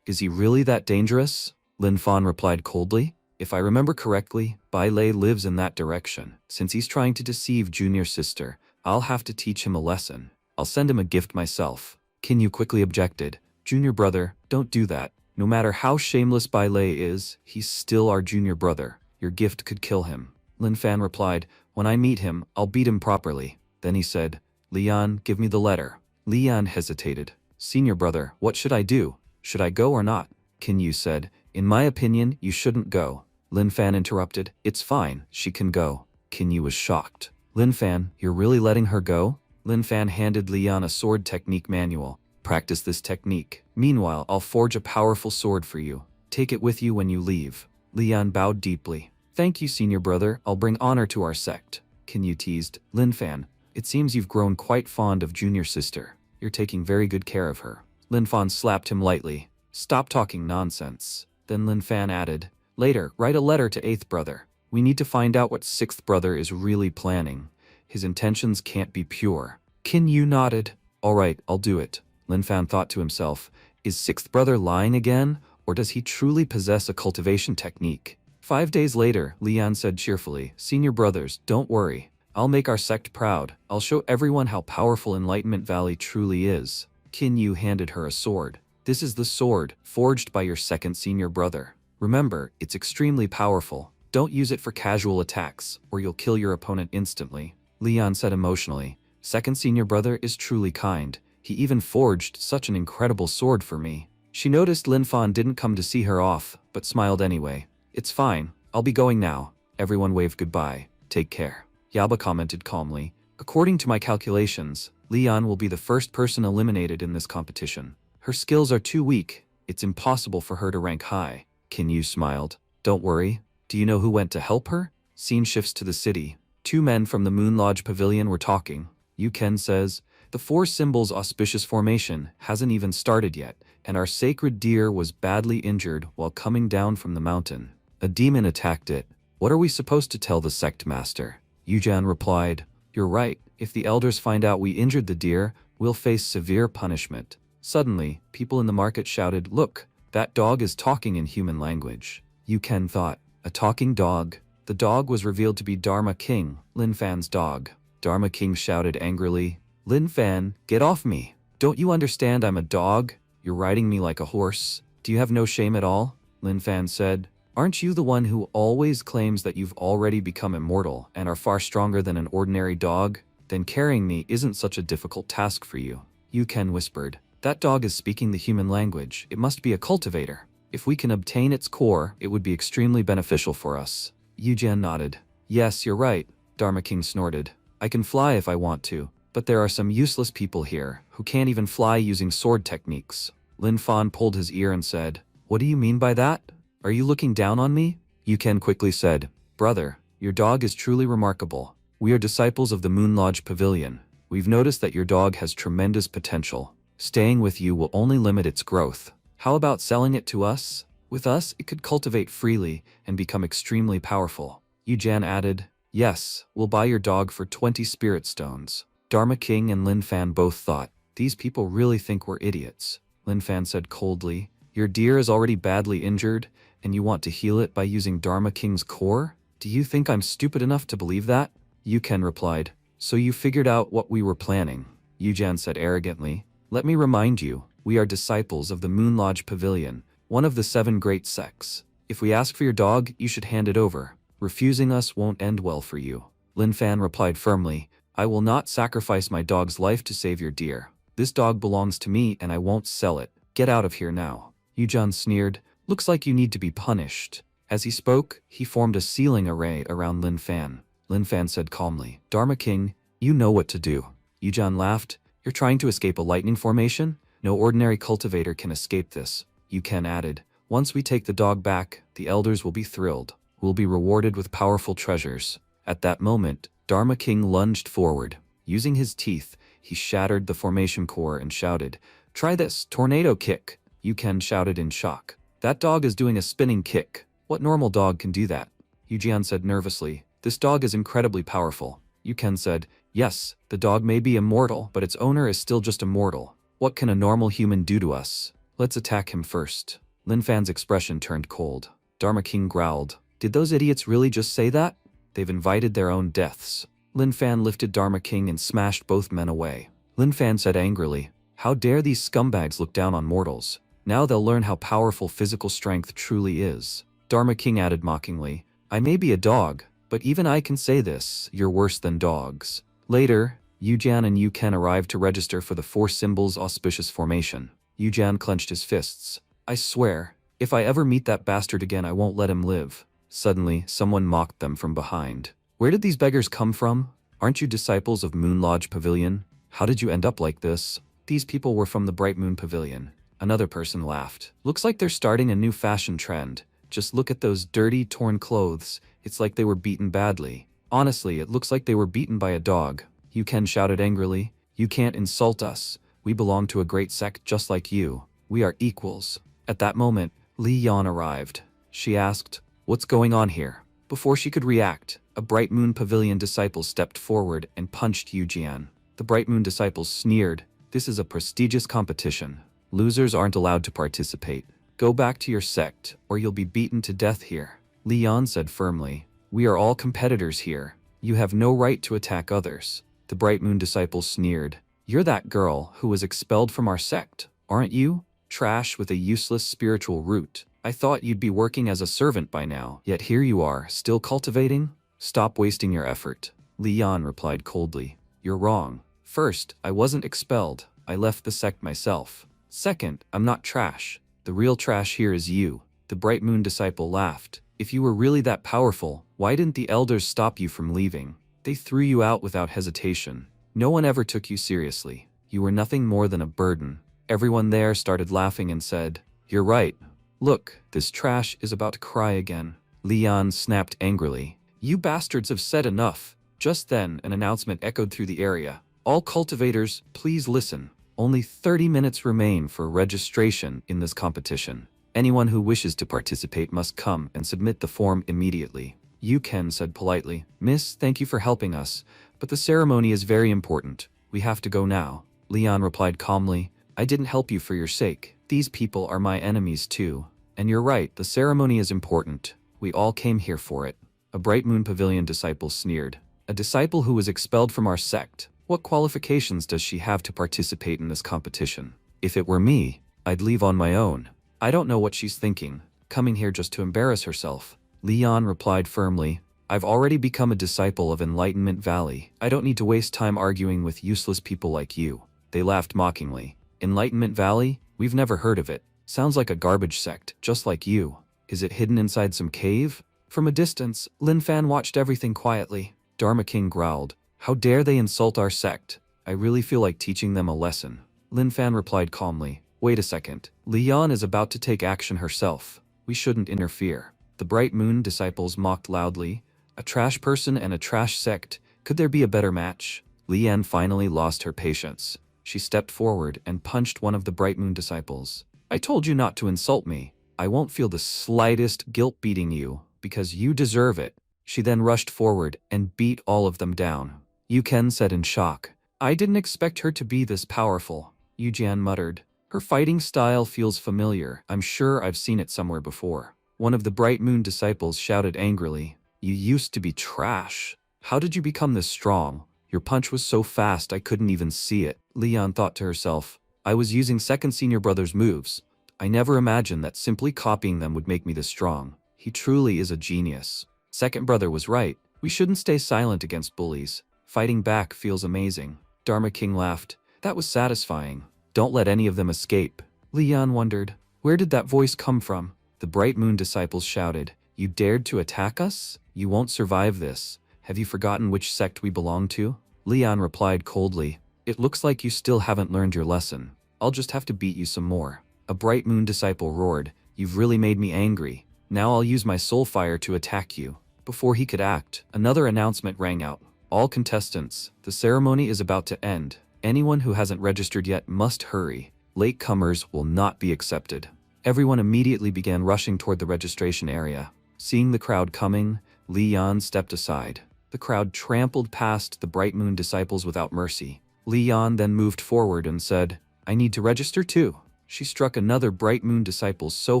Is he really that dangerous? Lin Fan replied coldly. If I remember correctly, Bai Lei lives in that direction. Since he's trying to deceive junior sister, I'll have to teach him a lesson. I'll send him a gift myself. Kinyu quickly objected. Junior brother, don't do that. No matter how shameless Bai Lei is, he's still our junior brother. Your gift could kill him. Lin Fan replied, when I meet him, I'll beat him properly. Then he said, Lian, give me the letter. Lian hesitated. Senior brother, what should I do? Should I go or not? Kinyu said, in my opinion, you shouldn't go. Lin Fan interrupted, it's fine, she can go. Kinyu was shocked. Lin Fan, you're really letting her go? Lin Fan handed Lian a sword technique manual. Practice this technique. Meanwhile, I'll forge a powerful sword for you. Take it with you when you leave. Lian bowed deeply. Thank you, senior brother, I'll bring honor to our sect. Kinyu teased. Lin Fan, it seems you've grown quite fond of junior sister. You're taking very good care of her. Lin Fan slapped him lightly. Stop talking nonsense. Then Lin Fan added, later, write a letter to 8th brother. We need to find out what 6th brother is really planning. His intentions can't be pure. Kinyu nodded. All right, I'll do it. Lin Fan thought to himself, is 6th brother lying again, or does he truly possess a cultivation technique? 5 days later, Lian said cheerfully, senior brothers, don't worry. I'll make our sect proud. I'll show everyone how powerful Enlightenment Valley truly is. Kinyu handed her a sword. This is the sword, forged by your second senior brother. Remember, it's extremely powerful. Don't use it for casual attacks, or you'll kill your opponent instantly. Lian said emotionally, second senior brother is truly kind. He even forged such an incredible sword for me. She noticed Lin Fan didn't come to see her off, but smiled anyway. It's fine, I'll be going now. Everyone waved goodbye. Take care. Yaba commented calmly. According to my calculations, Lian will be the first person eliminated in this competition. Her skills are too weak. It's impossible for her to rank high. Kinyu smiled. Don't worry. Do you know who went to help her? Scene shifts to the city. 2 men from the Moon Lodge Pavilion were talking. Yu Ken says, the 4 symbols auspicious formation hasn't even started yet, and our sacred deer was badly injured while coming down from the mountain. A demon attacked it. What are we supposed to tell the sect master? Yujan replied, you're right. If the elders find out we injured the deer, we'll face severe punishment. Suddenly, people in the market shouted, look, that dog is talking in human language. Yu Ken thought, a talking dog? The dog was revealed to be Dharma King, Lin Fan's dog. Dharma King shouted angrily, Lin Fan, get off me. Don't you understand I'm a dog? You're riding me like a horse. Do you have no shame at all? Lin Fan said, aren't you the one who always claims that you've already become immortal and are far stronger than an ordinary dog? Then carrying me isn't such a difficult task for you. Yu Ken whispered, that dog is speaking the human language. It must be a cultivator. If we can obtain its core, it would be extremely beneficial for us. Yujan nodded. Yes, you're right. Dharma King snorted. I can fly if I want to, but there are some useless people here who can't even fly using sword techniques. Lin Fan pulled his ear and said, what do you mean by that? Are you looking down on me? Yu Ken quickly said, brother, your dog is truly remarkable. We are disciples of the Moon Lodge Pavilion. We've noticed that your dog has tremendous potential. Staying with you will only limit its growth. How about selling it to us? With us, it could cultivate freely and become extremely powerful. Yujan added, yes, we'll buy your dog for 20 spirit stones. Dharma King and Lin Fan both thought, These people really think we're idiots, Lin Fan said coldly. Your deer is already badly injured, and you want to heal it by using Dharma King's core? Do you think I'm stupid enough to believe that? Yuken replied. So you figured out what we were planning, Yujan said arrogantly. Let me remind you, we are disciples of the Moon Lodge Pavilion, one of the 7 great sects. If we ask for your dog, you should hand it over. Refusing us won't end well for you. Lin Fan replied firmly. I will not sacrifice my dog's life to save your deer. This dog belongs to me and I won't sell it. Get out of here now. Yujan sneered. Looks like you need to be punished. As he spoke, he formed a sealing array around Lin Fan. Lin Fan said calmly, Dharma King, you know what to do. Yujan laughed. You're trying to escape a lightning formation? No ordinary cultivator can escape this. Yuken added. Once we take the dog back, the elders will be thrilled. We'll be rewarded with powerful treasures. At that moment, Dharma King lunged forward. Using his teeth, he shattered the formation core and shouted, Try this, tornado kick. Yuken shouted in shock. That dog is doing a spinning kick. What normal dog can do that? Yujian said nervously. This dog is incredibly powerful. Yuken said, Yes, the dog may be immortal, but its owner is still just a mortal. What can a normal human do to us? Let's attack him first. Lin Fan's expression turned cold. Dharma King growled. Did those idiots really just say that? They've invited their own deaths. Lin Fan lifted Dharma King and smashed both men away. Lin Fan said angrily, How dare these scumbags look down on mortals? Now they'll learn how powerful physical strength truly is. Dharma King added mockingly, I may be a dog, but even I can say this, you're worse than dogs. Later, Yujan and Yuken arrived to register for the 4 symbols auspicious formation. Yujan clenched his fists. I swear, if I ever meet that bastard again I won't let him live. Suddenly, someone mocked them from behind. Where did these beggars come from? Aren't you disciples of Moon Lodge Pavilion? How did you end up like this? These people were from the Bright Moon Pavilion. Another person laughed. Looks like they're starting a new fashion trend. Just look at those dirty, torn clothes. It's like they were beaten badly. Honestly, it looks like they were beaten by a dog. Yuken shouted angrily. You can't insult us. We belong to a great sect just like you. We are equals. At that moment, Li Yan arrived. She asked, What's going on here? Before she could react, a Bright Moon Pavilion disciple stepped forward and punched Yujian. The Bright Moon disciple sneered. This is a prestigious competition. Losers aren't allowed to participate. Go back to your sect, or you'll be beaten to death here. Li Yan said firmly. We are all competitors here. You have no right to attack others. The Bright Moon disciple sneered. You're that girl who was expelled from our sect, aren't you? Trash with a useless spiritual root. I thought you'd be working as a servant by now, yet here you are, still cultivating? Stop wasting your effort. Li Yan replied coldly. You're wrong. First, I wasn't expelled. I left the sect myself. Second, I'm not trash. The real trash here is you. The Bright Moon disciple laughed. If you were really that powerful, why didn't the elders stop you from leaving? They threw you out without hesitation. No one ever took you seriously. You were nothing more than a burden. Everyone there started laughing and said, You're right. Look, this trash is about to cry again. Li Yan snapped angrily. You bastards have said enough. Just then, an announcement echoed through the area. All cultivators, please listen. Only 30 minutes remain for registration in this competition. Anyone who wishes to participate must come and submit the form immediately. Yuken said politely, Miss, thank you for helping us, but the ceremony is very important. We have to go now. Li Yan replied calmly, I didn't help you for your sake. These people are my enemies too. And you're right, the ceremony is important. We all came here for it. A Bright Moon Pavilion disciple sneered. A disciple who was expelled from our sect. What qualifications does she have to participate in this competition? If it were me, I'd leave on my own. I don't know what she's thinking, coming here just to embarrass herself. Li Yan replied firmly, I've already become a disciple of Enlightenment Valley. I don't need to waste time arguing with useless people like you. They laughed mockingly. Enlightenment Valley? We've never heard of it. Sounds like a garbage sect, just like you. Is it hidden inside some cave? From a distance, Lin Fan watched everything quietly. Dharma King growled, How dare they insult our sect? I really feel like teaching them a lesson. Lin Fan replied calmly, Wait a second. Li Yan is about to take action herself. We shouldn't interfere. The Bright Moon disciples mocked loudly. A trash person and a trash sect. Could there be a better match? Li Yan finally lost her patience. She stepped forward and punched one of the Bright Moon disciples. I told you not to insult me. I won't feel the slightest guilt beating you, because you deserve it. She then rushed forward and beat all of them down. Yuken said in shock, I didn't expect her to be this powerful, Yujian muttered. Her fighting style feels familiar. I'm sure I've seen it somewhere before. One of the Bright Moon disciples shouted angrily. You used to be trash. How did you become this strong? Your punch was so fast I couldn't even see it. Leon thought to herself. I was using second senior brother's moves. I never imagined that simply copying them would make me this strong. He truly is a genius. Second brother was right. We shouldn't stay silent against bullies. Fighting back feels amazing. Dharma King laughed. That was satisfying. Don't let any of them escape. Leon wondered. Where did that voice come from? The Bright Moon disciples shouted. You dared to attack us? You won't survive this. Have you forgotten which sect we belong to? Leon replied coldly. It looks like you still haven't learned your lesson. I'll just have to beat you some more. A Bright Moon disciple roared. You've really made me angry. Now I'll use my soul fire to attack you. Before he could act, another announcement rang out. All contestants, the ceremony is about to end. Anyone who hasn't registered yet must hurry. Latecomers will not be accepted. Everyone immediately began rushing toward the registration area. Seeing the crowd coming, Leon stepped aside. The crowd trampled past the Bright Moon disciples without mercy. Leon then moved forward and said, I need to register too. She struck another Bright Moon disciple so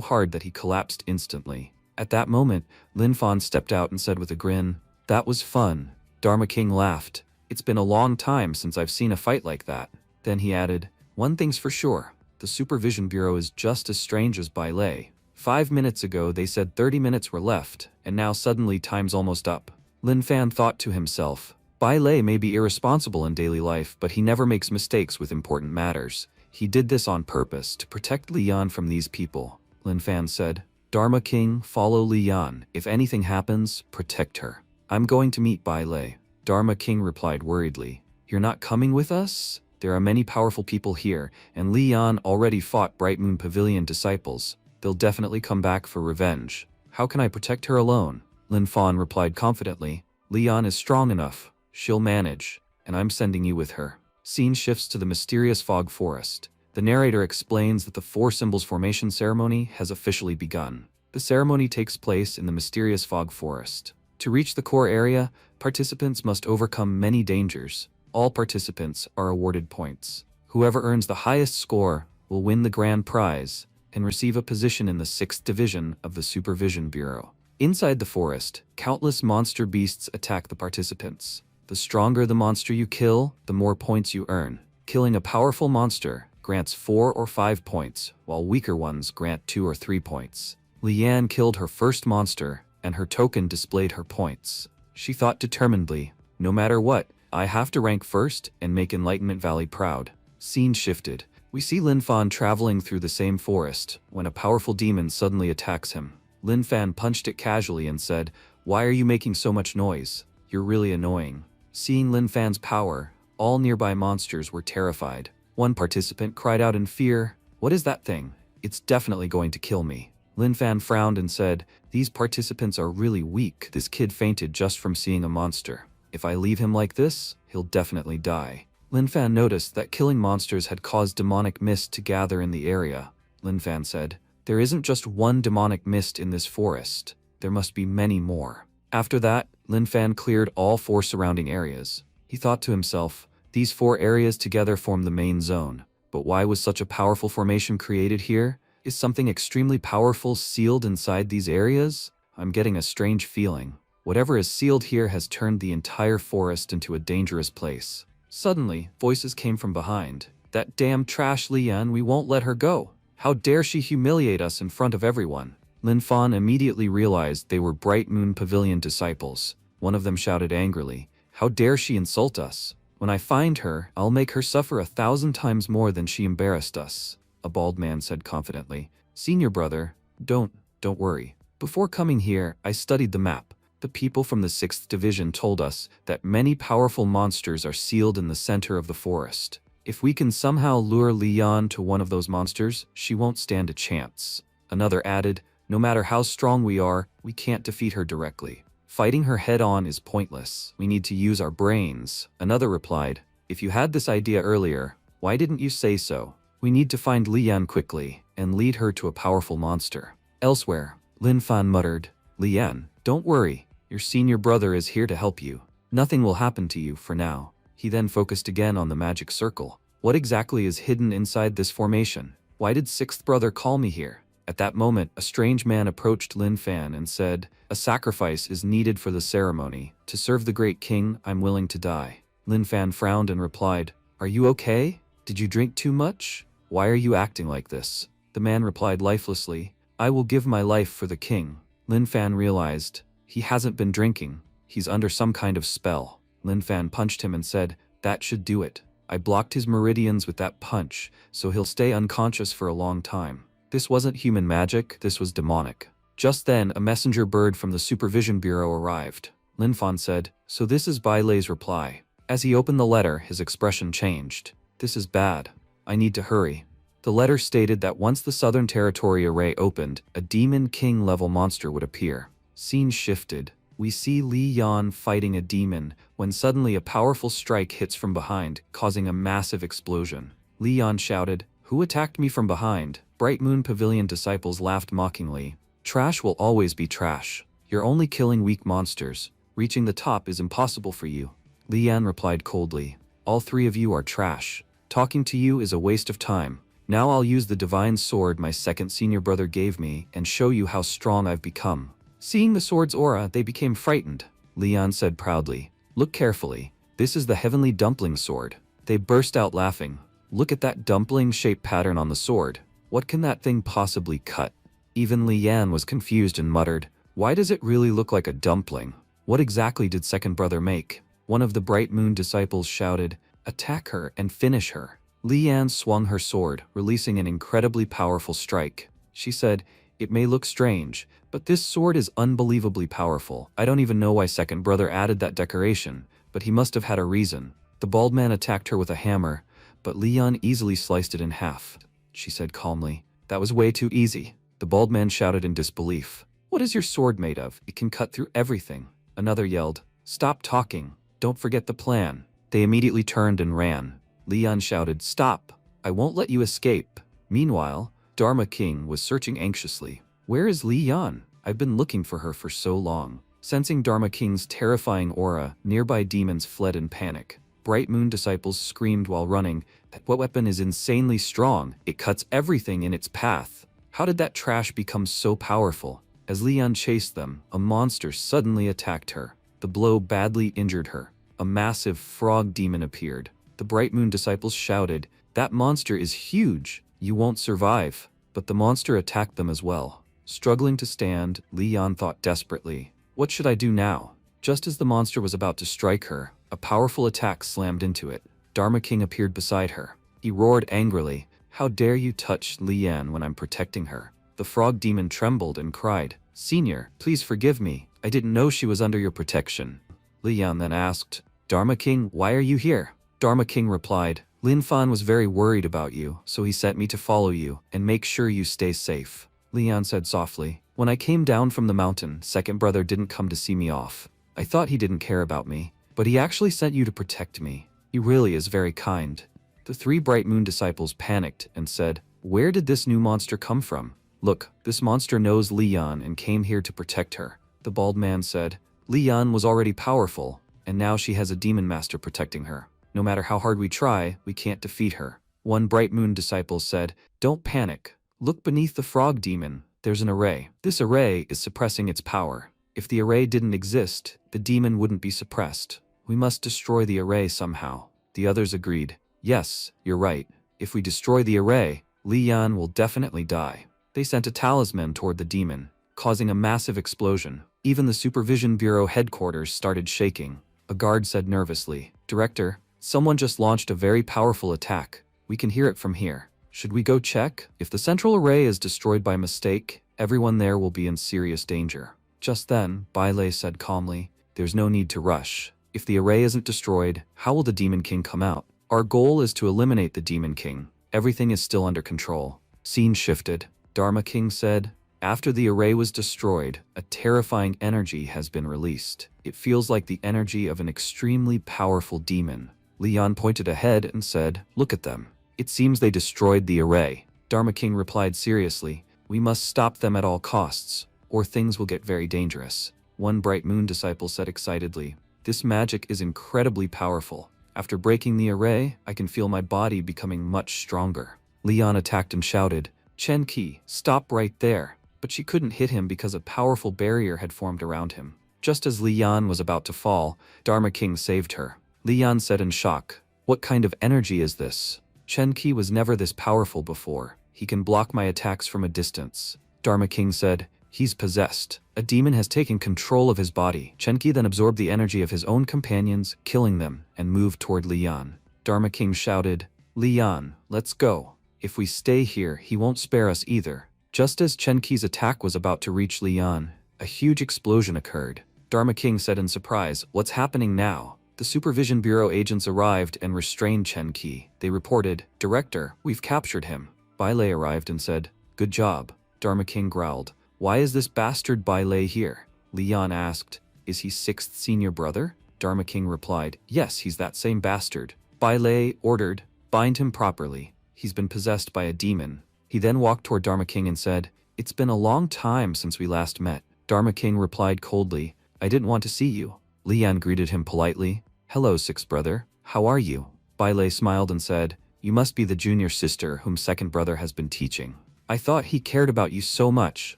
hard that he collapsed instantly. At that moment, Lin Fan stepped out and said with a grin, That was fun. Dharma King laughed. It's been a long time since I've seen a fight like that. Then he added, One thing's for sure. The Supervision Bureau is just as strange as Bailey. 5 minutes ago they said 30 minutes were left, and now suddenly time's almost up. Lin Fan thought to himself, Bailey may be irresponsible in daily life, but he never makes mistakes with important matters. He did this on purpose to protect Leon from these people. Lin Fan said, Dharma King, follow Leon. If anything happens, protect her. I'm going to meet Bailey. Dharma King replied worriedly, You're not coming with us? There are many powerful people here, and Leon already fought Bright Moon Pavilion disciples. They'll definitely come back for revenge. How can I protect her alone? Lin Fan replied confidently, Leon is strong enough. She'll manage, and I'm sending you with her. Scene shifts to the mysterious fog forest. The narrator explains that the Four Symbols Formation ceremony has officially begun. The ceremony takes place in the mysterious fog forest. To reach the core area, participants must overcome many dangers. All participants are awarded points. Whoever earns the highest score will win the grand prize and receive a position in the 6th Division of the Supervision Bureau. Inside the forest, countless monster beasts attack the participants. The stronger the monster you kill, the more points you earn. Killing a powerful monster grants 4 or 5 points, while weaker ones grant 2 or 3 points. Leanne killed her first monster, and her token displayed her points. She thought determinedly, no matter what, I have to rank first and make Enlightenment Valley proud. Scene shifted. We see Lin Fan traveling through the same forest, when a powerful demon suddenly attacks him. Lin Fan punched it casually and said, Why are you making so much noise? You're really annoying. Seeing Lin Fan's power, all nearby monsters were terrified. One participant cried out in fear, What is that thing? It's definitely going to kill me. Lin Fan frowned and said, These participants are really weak. This kid fainted just from seeing a monster. If I leave him like this, he'll definitely die. Lin Fan noticed that killing monsters had caused demonic mist to gather in the area. Lin Fan said, There isn't just one demonic mist in this forest. There must be many more. After that, Lin Fan cleared all 4 surrounding areas. He thought to himself, These 4 areas together form the main zone. But why was such a powerful formation created here? Is something extremely powerful sealed inside these areas? I'm getting a strange feeling. Whatever is sealed here has turned the entire forest into a dangerous place. Suddenly, voices came from behind. That damn trash Lian, we won't let her go. How dare she humiliate us in front of everyone? Lin Fan immediately realized they were Bright Moon Pavilion disciples. One of them shouted angrily, How dare she insult us? When I find her, I'll make her suffer 1,000 times more than she embarrassed us. A bald man said confidently, Senior brother, don't worry. Before coming here, I studied the map. The people from the 6th Division told us that many powerful monsters are sealed in the center of the forest. If we can somehow lure Lian to one of those monsters, she won't stand a chance. Another added, No matter how strong we are, we can't defeat her directly. Fighting her head-on is pointless. We need to use our brains. Another replied, If you had this idea earlier, why didn't you say so? We need to find Lian quickly and lead her to a powerful monster. Elsewhere, Lin Fan muttered, Lian, don't worry. Your senior brother is here to help you. Nothing will happen to you for now. He then focused again on the magic circle. What exactly is hidden inside this formation? Why did sixth brother call me here? At that moment, a strange man approached Lin Fan and said, "A sacrifice is needed for the ceremony. To serve the great king, I'm willing to die." Lin Fan frowned and replied, "Are you okay? Did you drink too much? Why are you acting like this?" The man replied lifelessly, "I will give my life for the king." Lin Fan realized, he hasn't been drinking. He's under some kind of spell. Lin Fan punched him and said, "That should do it. I blocked his meridians with that punch, so he'll stay unconscious for a long time." This wasn't human magic, this was demonic. Just then, a messenger bird from the Supervision Bureau arrived. Lin Fan said, "So this is Bai Lei's reply." As he opened the letter, his expression changed. "This is bad. I need to hurry." The letter stated that once the Southern Territory array opened, a Demon King level monster would appear. Scene shifted. We see Li Yan fighting a demon, when suddenly a powerful strike hits from behind, causing a massive explosion. Li Yan shouted, "Who attacked me from behind?" Bright Moon Pavilion disciples laughed mockingly. "Trash will always be trash. You're only killing weak monsters. Reaching the top is impossible for you." Li Yan replied coldly, "All three of you are trash. Talking to you is a waste of time. Now I'll use the divine sword my second senior brother gave me and show you how strong I've become." Seeing the sword's aura, they became frightened. Li Yan said proudly, "Look carefully. This is the heavenly dumpling sword." They burst out laughing. "Look at that dumpling-shaped pattern on the sword. What can that thing possibly cut?" Even Li Yan was confused and muttered, "Why does it really look like a dumpling? What exactly did second brother make?" One of the Bright Moon disciples shouted, "Attack her and finish her." Li Yan swung her sword, releasing an incredibly powerful strike. She said, "It may look strange, but this sword is unbelievably powerful. I don't even know why second brother added that decoration, but he must have had a reason." The bald man attacked her with a hammer, but Li Yan easily sliced it in half. She said calmly, "That was way too easy." The bald man shouted in disbelief, "What is your sword made of? It can cut through everything." Another yelled, "Stop talking. Don't forget the plan." They immediately turned and ran. Li Yan shouted, "Stop. I won't let you escape." Meanwhile, Dharma King was searching anxiously. "Where is Li Yan? I've been looking for her for so long." Sensing Dharma King's terrifying aura, nearby demons fled in panic. Bright Moon disciples screamed while running, "That weapon is insanely strong. It cuts everything in its path. How did that trash become so powerful?" As Li Yan chased them, a monster suddenly attacked her. The blow badly injured her. A massive frog demon appeared. The Bright Moon disciples shouted, "That monster is huge. You won't survive." But the monster attacked them as well. Struggling to stand, Li Yan thought desperately, "What should I do now?" Just as the monster was about to strike her, a powerful attack slammed into it. Dharma King appeared beside her. He roared angrily, "How dare you touch Li Yan when I'm protecting her?" The frog demon trembled and cried, "Senior, please forgive me. I didn't know she was under your protection." Li Yan then asked, "Dharma King, why are you here?" Dharma King replied, "Lin Fan was very worried about you, so he sent me to follow you and make sure you stay safe." Li Yan said softly, "When I came down from the mountain, second brother didn't come to see me off. I thought he didn't care about me, but he actually sent you to protect me. He really is very kind." The three Bright Moon disciples panicked and said, "Where did this new monster come from?" "Look, this monster knows Li Yan and came here to protect her." The bald man said, "Li Yan was already powerful, and now she has a demon master protecting her. No matter how hard we try, we can't defeat her." One Bright Moon disciple said, "Don't panic. Look beneath the frog demon. There's an array. This array is suppressing its power. If the array didn't exist, the demon wouldn't be suppressed. We must destroy the array somehow." The others agreed, "Yes, you're right. If we destroy the array, Li Yan will definitely die." They sent a talisman toward the demon, causing a massive explosion. Even the Supervision Bureau headquarters started shaking. A guard said nervously, "Director, someone just launched a very powerful attack. We can hear it from here. Should we go check? If the central array is destroyed by mistake, everyone there will be in serious danger." Just then, Bai Lei said calmly, "There's no need to rush. If the array isn't destroyed, how will the Demon King come out? Our goal is to eliminate the Demon King. Everything is still under control." Scene shifted. Dharma King said, "After the array was destroyed, a terrifying energy has been released. It feels like the energy of an extremely powerful demon." Li Yan pointed ahead and said, "Look at them. It seems they destroyed the array." Dharma King replied seriously, "We must stop them at all costs, or things will get very dangerous." One Bright Moon disciple said excitedly, "This magic is incredibly powerful. After breaking the array, I can feel my body becoming much stronger. Li Yan attacked and shouted, Chen Qi, stop right there. But she couldn't hit him because a powerful barrier had formed around him. Just as Li Yan was about to fall, Dharma King saved her. Li Yan said in shock, what kind of energy is this? Chen Qi was never this powerful before. He can block my attacks from a distance. Dharma King said, he's possessed. A demon has taken control of his body. Chen Qi then absorbed the energy of his own companions, killing them, and moved toward Li Yan. Dharma King shouted, Li Yan, let's go. If we stay here, he won't spare us either. Just as Chen Qi's attack was about to reach Li Yan, a huge explosion occurred. Dharma King said in surprise, what's happening now? The Supervision Bureau agents arrived and restrained Chen Qi. They reported, Director, we've captured him. Bai Lei arrived and said, good job. Dharma King growled, why is this bastard Bai Lei here? Li Yan asked, is he 6th senior brother? Dharma King replied, yes, he's that same bastard. Bai Lei ordered, bind him properly. He's been possessed by a demon. He then walked toward Dharma King and said, it's been a long time since we last met. Dharma King replied coldly, I didn't want to see you. Li Yan greeted him politely, hello 6th brother, how are you? Bai Lei smiled and said, you must be the junior sister whom 2nd brother has been teaching. I thought he cared about you so much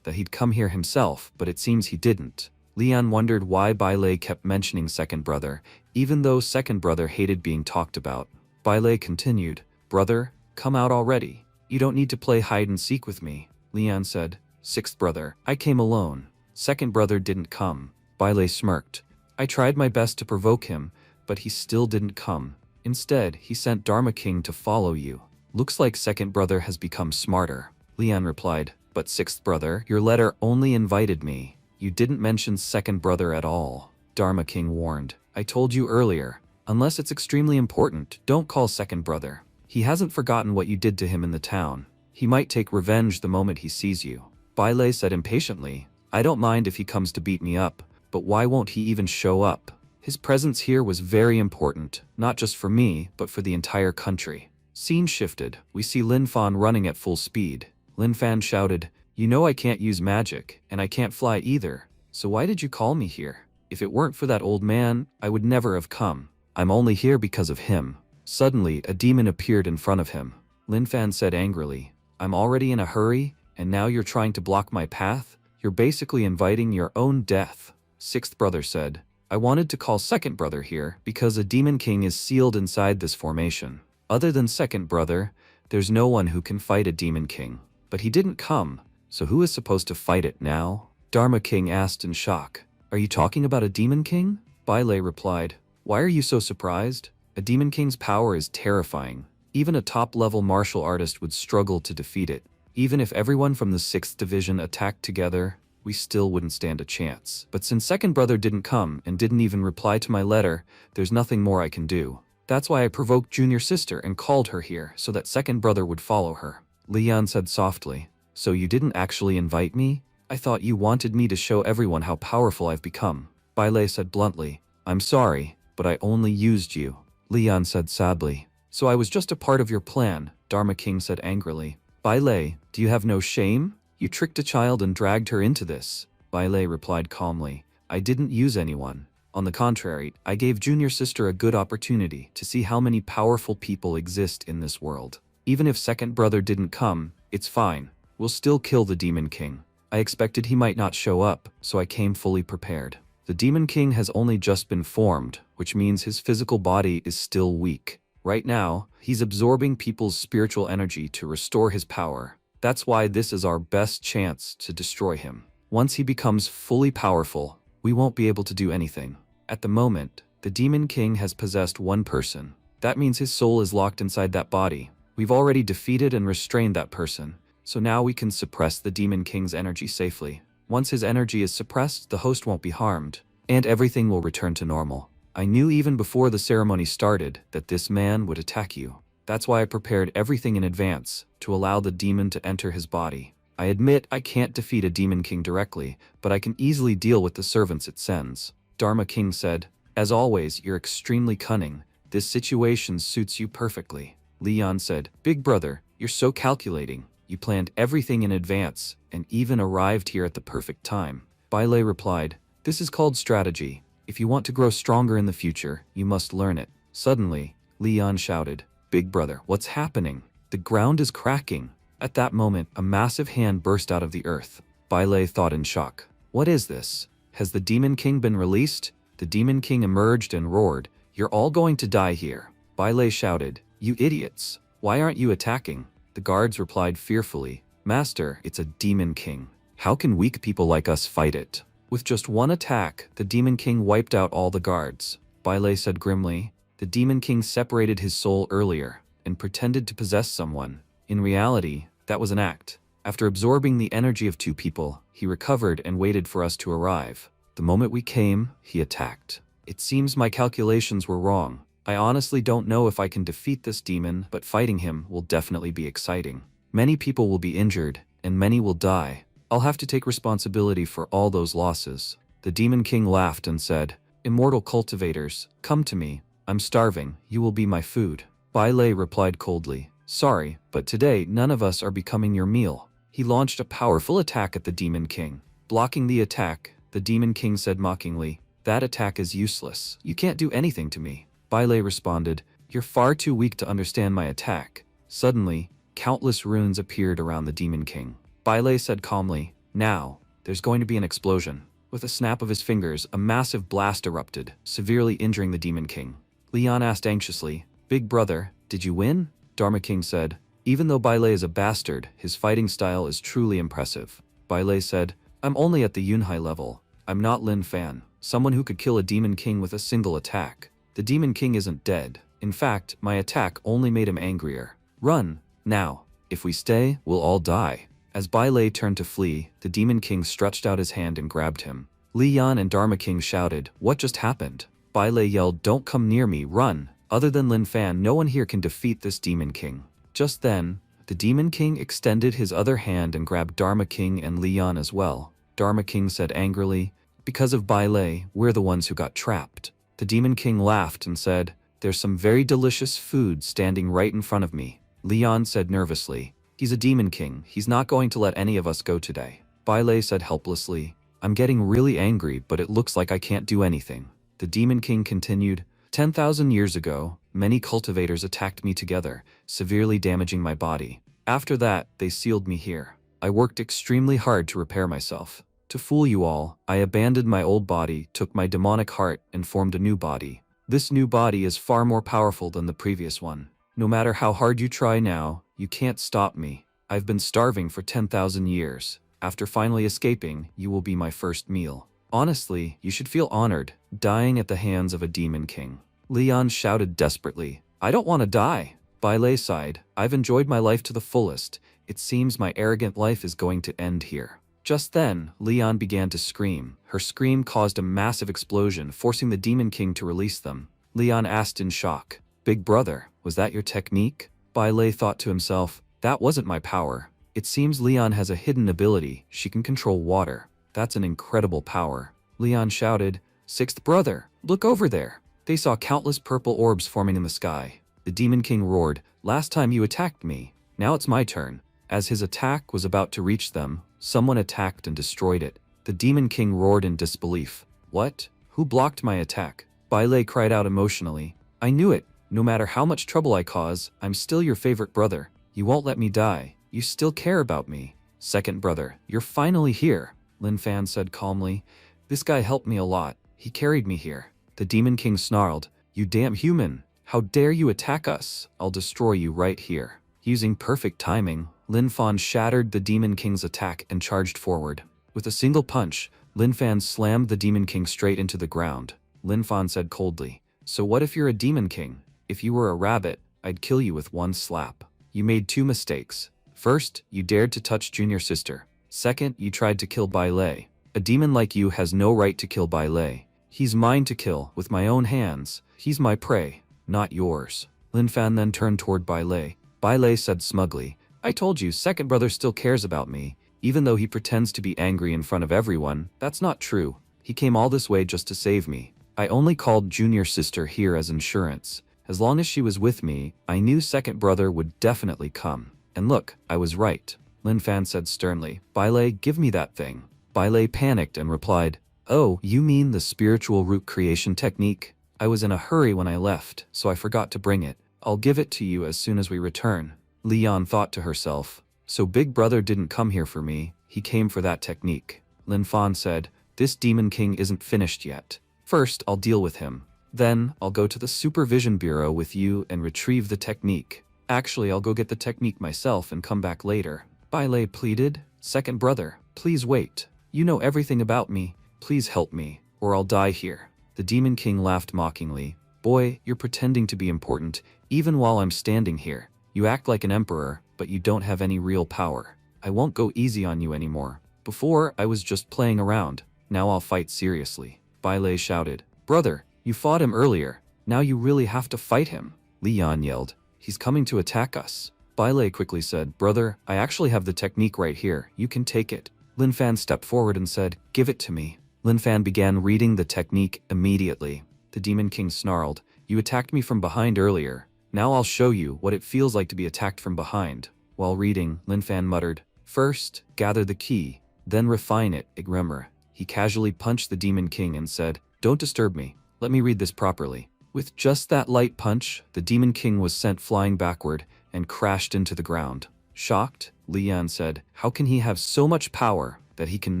that he'd come here himself, but it seems he didn't. Li Yan wondered why Bai Lei kept mentioning 2nd brother, even though 2nd brother hated being talked about. Bai Lei continued, brother, come out already. You don't need to play hide and seek with me. Li Yan said, 6th brother, I came alone. 2nd brother didn't come. Bai Lei smirked. I tried my best to provoke him, but he still didn't come. Instead, he sent Dharma King to follow you. Looks like 2nd brother has become smarter. Li Yan replied, but 6th brother, your letter only invited me. You didn't mention 2nd brother at all. Dharma King warned, I told you earlier, unless it's extremely important, don't call 2nd brother. He hasn't forgotten what you did to him in the town. He might take revenge the moment he sees you. Bai Lei said impatiently, I don't mind if he comes to beat me up, but why won't he even show up? His presence here was very important, not just for me, but for the entire country. Scene shifted. We see Lin Fan running at full speed. Lin Fan shouted, you know I can't use magic, and I can't fly either, so why did you call me here? If it weren't for that old man, I would never have come. I'm only here because of him. Suddenly, a demon appeared in front of him. Lin Fan said angrily, I'm already in a hurry, and now you're trying to block my path? You're basically inviting your own death. 6th brother said, I wanted to call 2nd brother here because a demon king is sealed inside this formation. Other than 2nd brother, there's no one who can fight a demon king. But he didn't come, so who is supposed to fight it now? Dharma King asked in shock. Are you talking about a demon king? Bai Lei replied, why are you so surprised? A demon king's power is terrifying. Even a top-level martial artist would struggle to defeat it. Even if everyone from the 6th division attacked together, we still wouldn't stand a chance. But since 2nd brother didn't come and didn't even reply to my letter, there's nothing more I can do. That's why I provoked junior sister and called her here so that 2nd brother would follow her. Li Yan said softly, so you didn't actually invite me? I thought you wanted me to show everyone how powerful I've become. Bai Lei said bluntly, I'm sorry, but I only used you. Li Yan said sadly, so I was just a part of your plan, Dharma King said angrily. Bai Lei, do you have no shame? You tricked a child and dragged her into this. Bai Lei replied calmly, I didn't use anyone. On the contrary, I gave junior sister a good opportunity to see how many powerful people exist in this world. Even if 2nd brother didn't come, it's fine. We'll still kill the Demon King. I expected he might not show up, so I came fully prepared. The Demon King has only just been formed, which means his physical body is still weak. Right now, he's absorbing people's spiritual energy to restore his power. That's why this is our best chance to destroy him. Once he becomes fully powerful, we won't be able to do anything. At the moment, the Demon King has possessed one person. That means his soul is locked inside that body. We've already defeated and restrained that person, so now we can suppress the Demon King's energy safely. Once his energy is suppressed, the host won't be harmed, and everything will return to normal. I knew even before the ceremony started that this man would attack you. That's why I prepared everything in advance, to allow the demon to enter his body. I admit I can't defeat a Demon King directly, but I can easily deal with the servants it sends. Dharma King said, as always, you're extremely cunning. This situation suits you perfectly. Li Yan said, Big brother, you're so calculating. You planned everything in advance, and even arrived here at the perfect time. Bai Lei replied, this is called strategy. If you want to grow stronger in the future, you must learn it. Suddenly, Leon shouted, "Big brother, what's happening? The ground is cracking." At that moment, a massive hand burst out of the earth. Bailey thought in shock. What is this? Has the Demon King been released? The Demon King emerged and roared, "You're all going to die here." Bailey shouted, "You idiots! Why aren't you attacking?" The guards replied fearfully, "Master, it's a Demon King. How can weak people like us fight it?" With just one attack, the Demon King wiped out all the guards. Bailey said grimly, "The Demon King separated his soul earlier and pretended to possess someone. In reality, that was an act. After absorbing the energy of two people, he recovered and waited for us to arrive. The moment we came, he attacked. It seems my calculations were wrong. I honestly don't know if I can defeat this demon, but fighting him will definitely be exciting. Many people will be injured, and many will die. I'll have to take responsibility for all those losses." The Demon King laughed and said, "Immortal cultivators, come to me. I'm starving, you will be my food." Bailey replied coldly, "Sorry, but today none of us are becoming your meal." He launched a powerful attack at the Demon King. Blocking the attack, the Demon King said mockingly, "That attack is useless. You can't do anything to me." Bailey responded, "You're far too weak to understand my attack." Suddenly, countless runes appeared around the Demon King. Bailey said calmly, "Now, there's going to be an explosion." With a snap of his fingers, a massive blast erupted, severely injuring the Demon King. Leon asked anxiously, "Big brother, did you win?" Dharma King said, "Even though Bailey is a bastard, his fighting style is truly impressive." Bailey said, "I'm only at the Yunhai level. I'm not Lin Fan, someone who could kill a Demon King with a single attack. The Demon King isn't dead. In fact, my attack only made him angrier. Run, now. If we stay, we'll all die." As Bailey turned to flee, the Demon King stretched out his hand and grabbed him. Leon and Dharma King shouted, "What just happened?" Bailey yelled, "Don't come near me, run. Other than Lin Fan, no one here can defeat this Demon King." Just then, the Demon King extended his other hand and grabbed Dharma King and Leon as well. Dharma King said angrily, "Because of Bailey, we're the ones who got trapped." The Demon King laughed and said, "There's some very delicious food standing right in front of me." Leon said nervously, "He's a Demon King. He's not going to let any of us go today." Bailey said helplessly, "I'm getting really angry, but it looks like I can't do anything." The Demon King continued, 10,000 years ago, many cultivators attacked me together, severely damaging my body. After that, they sealed me here. I worked extremely hard to repair myself. To fool you all, I abandoned my old body, took my demonic heart, and formed a new body. This new body is far more powerful than the previous one. No matter how hard you try now, you can't stop me. I've been starving for 10,000 years. After finally escaping, you will be my first meal. Honestly, you should feel honored, dying at the hands of a Demon King." Leon shouted desperately, "I don't want to die." Bailey sighed, "I've enjoyed my life to the fullest. It seems my arrogant life is going to end here." Just then, Leon began to scream. Her scream caused a massive explosion, forcing the Demon King to release them. Leon asked in shock, "Big brother, was that your technique?" Bailey thought to himself, "That wasn't my power. It seems Leon has a hidden ability. She can control water. That's an incredible power." Leon shouted, "Sixth brother, look over there." They saw countless purple orbs forming in the sky. The Demon King roared, "Last time you attacked me. Now it's my turn." As his attack was about to reach them, someone attacked and destroyed it. The Demon King roared in disbelief. "What? Who blocked my attack?" Bailey cried out emotionally, "I knew it. No matter how much trouble I cause, I'm still your favorite brother. You won't let me die. You still care about me." "Second brother, you're finally here," Lin Fan said calmly. "This guy helped me a lot. He carried me here." The Demon King snarled, "You damn human. How dare you attack us? I'll destroy you right here." Using perfect timing, Lin Fan shattered the Demon King's attack and charged forward. With a single punch, Lin Fan slammed the Demon King straight into the ground. Lin Fan said coldly, "So what if you're a Demon King? If you were a rabbit, I'd kill you with one slap. You made two mistakes. First, you dared to touch Junior Sister. Second, you tried to kill Bailey. A demon like you has no right to kill Bailey. He's mine to kill, with my own hands. He's my prey, not yours." Lin Fan then turned toward Bailey. Bailey said smugly, "I told you, second brother still cares about me. Even though he pretends to be angry in front of everyone, that's not true. He came all this way just to save me. I only called Junior Sister here as insurance. As long as she was with me, I knew second brother would definitely come. And look, I was right." Lin Fan said sternly, "Bailey, give me that thing." Bailey panicked and replied, "Oh, you mean the spiritual root creation technique? I was in a hurry when I left, so I forgot to bring it. I'll give it to you as soon as we return. Leon thought to herself. So Big Brother didn't come here for me, he came for that technique. Lin Fan said, this Demon King isn't finished yet. First, I'll deal with him. Then, I'll go to the Supervision Bureau with you and retrieve the technique. Actually, I'll go get the technique myself and come back later. Bailey pleaded. Second brother, please wait. You know everything about me. Please help me, or I'll die here. The Demon King laughed mockingly. Boy, you're pretending to be important, even while I'm standing here. You act like an emperor, but you don't have any real power. I won't go easy on you anymore. Before, I was just playing around. Now I'll fight seriously. Bailey shouted. Brother, you fought him earlier. Now you really have to fight him. Leon yelled. He's coming to attack us. Bailey quickly said, Brother, I actually have the technique right here. You can take it. Lin Fan stepped forward and said, Give it to me. Lin Fan began reading the technique immediately. The Demon King snarled, You attacked me from behind earlier. Now I'll show you what it feels like to be attacked from behind. While reading, Lin Fan muttered, First, gather the key, then refine it, Igremmer. He casually punched the Demon King and said, Don't disturb me. Let me read this properly. With just that light punch, the Demon King was sent flying backward and crashed into the ground. Shocked, Leon said, How can he have so much power that he can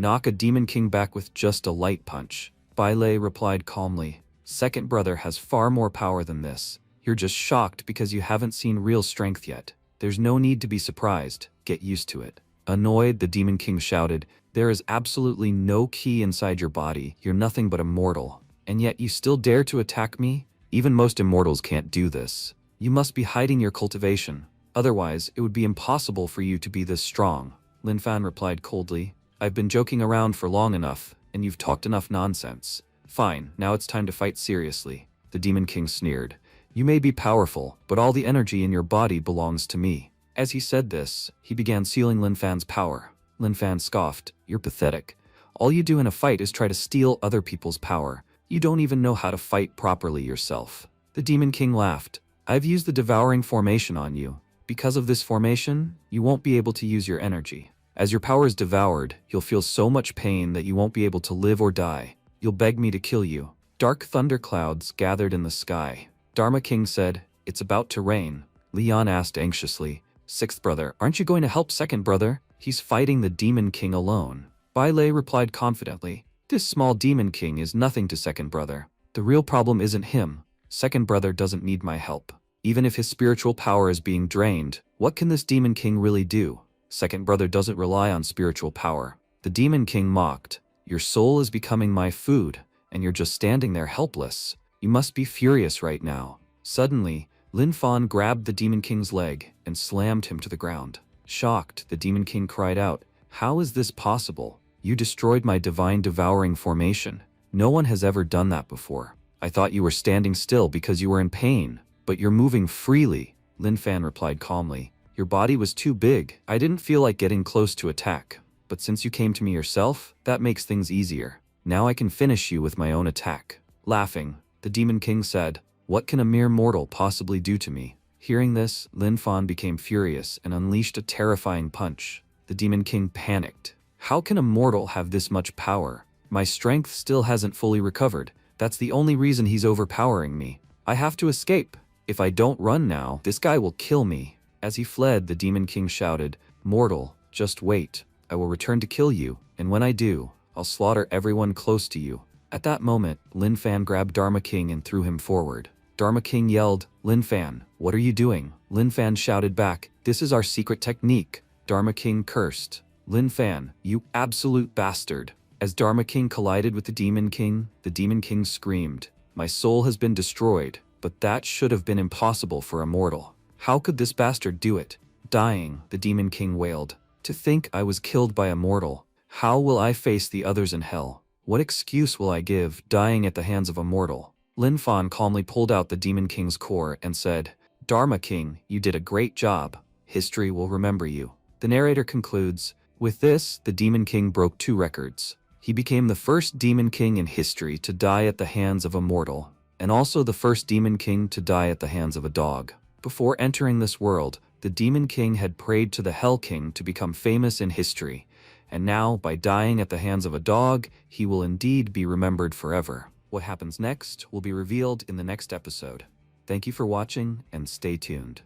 knock a Demon King back with just a light punch? Bailey replied calmly, Second brother has far more power than this. You're just shocked because you haven't seen real strength yet. There's no need to be surprised. Get used to it. Annoyed, the Demon King shouted, There is absolutely no key inside your body. You're nothing but a mortal. And yet you still dare to attack me? Even most immortals can't do this. You must be hiding your cultivation. Otherwise, it would be impossible for you to be this strong. Lin Fan replied coldly, I've been joking around for long enough, and you've talked enough nonsense. Fine, now it's time to fight seriously. The Demon King sneered. You may be powerful, but all the energy in your body belongs to me. As he said this, he began sealing Lin Fan's power. Lin Fan scoffed, You're pathetic. All you do in a fight is try to steal other people's power. You don't even know how to fight properly yourself. The Demon King laughed. I've used the devouring formation on you. Because of this formation, you won't be able to use your energy. As your power is devoured, you'll feel so much pain that you won't be able to live or die. You'll beg me to kill you. Dark thunderclouds gathered in the sky. Dharma King said, It's about to rain. Leon asked anxiously, Sixth brother, aren't you going to help second brother? He's fighting the Demon King alone. Bailey replied confidently, This small Demon King is nothing to second brother. The real problem isn't him. Second brother doesn't need my help. Even if his spiritual power is being drained, what can this Demon King really do? Second brother doesn't rely on spiritual power. The Demon King mocked, Your soul is becoming my food, and you're just standing there helpless. You must be furious right now. Suddenly, Lin Fan grabbed the Demon King's leg and slammed him to the ground. Shocked, the Demon King cried out, How is this possible? You destroyed my divine devouring formation. No one has ever done that before. I thought you were standing still because you were in pain, but you're moving freely. Lin Fan replied calmly, Your body was too big. I didn't feel like getting close to attack. But since you came to me yourself, that makes things easier. Now I can finish you with my own attack. Laughing, the Demon King said, What can a mere mortal possibly do to me? Hearing this, Lin Fan became furious and unleashed a terrifying punch. The Demon King panicked. How can a mortal have this much power? My strength still hasn't fully recovered. That's the only reason he's overpowering me. I have to escape. If I don't run now, this guy will kill me. As he fled, the Demon King shouted, Mortal, just wait. I will return to kill you, and when I do, I'll slaughter everyone close to you. At that moment, Lin Fan grabbed Dharma King and threw him forward. Dharma King yelled, Lin Fan, what are you doing? Lin Fan shouted back, This is our secret technique. Dharma King cursed. Lin Fan, you absolute bastard. As Dharma King collided with the Demon King screamed, My soul has been destroyed, but that should have been impossible for a mortal. How could this bastard do it? Dying, the Demon King wailed. To think I was killed by a mortal. How will I face the others in hell? What excuse will I give, dying at the hands of a mortal? Lin Fan calmly pulled out the Demon King's core and said, Dharma King, you did a great job. History will remember you. The narrator concludes, With this, the Demon King broke 2 records. He became the first Demon King in history to die at the hands of a mortal, and also the first Demon King to die at the hands of a dog. Before entering this world, the Demon King had prayed to the Hell King to become famous in history, and now, by dying at the hands of a dog, he will indeed be remembered forever. What happens next will be revealed in the next episode. Thank you for watching and stay tuned.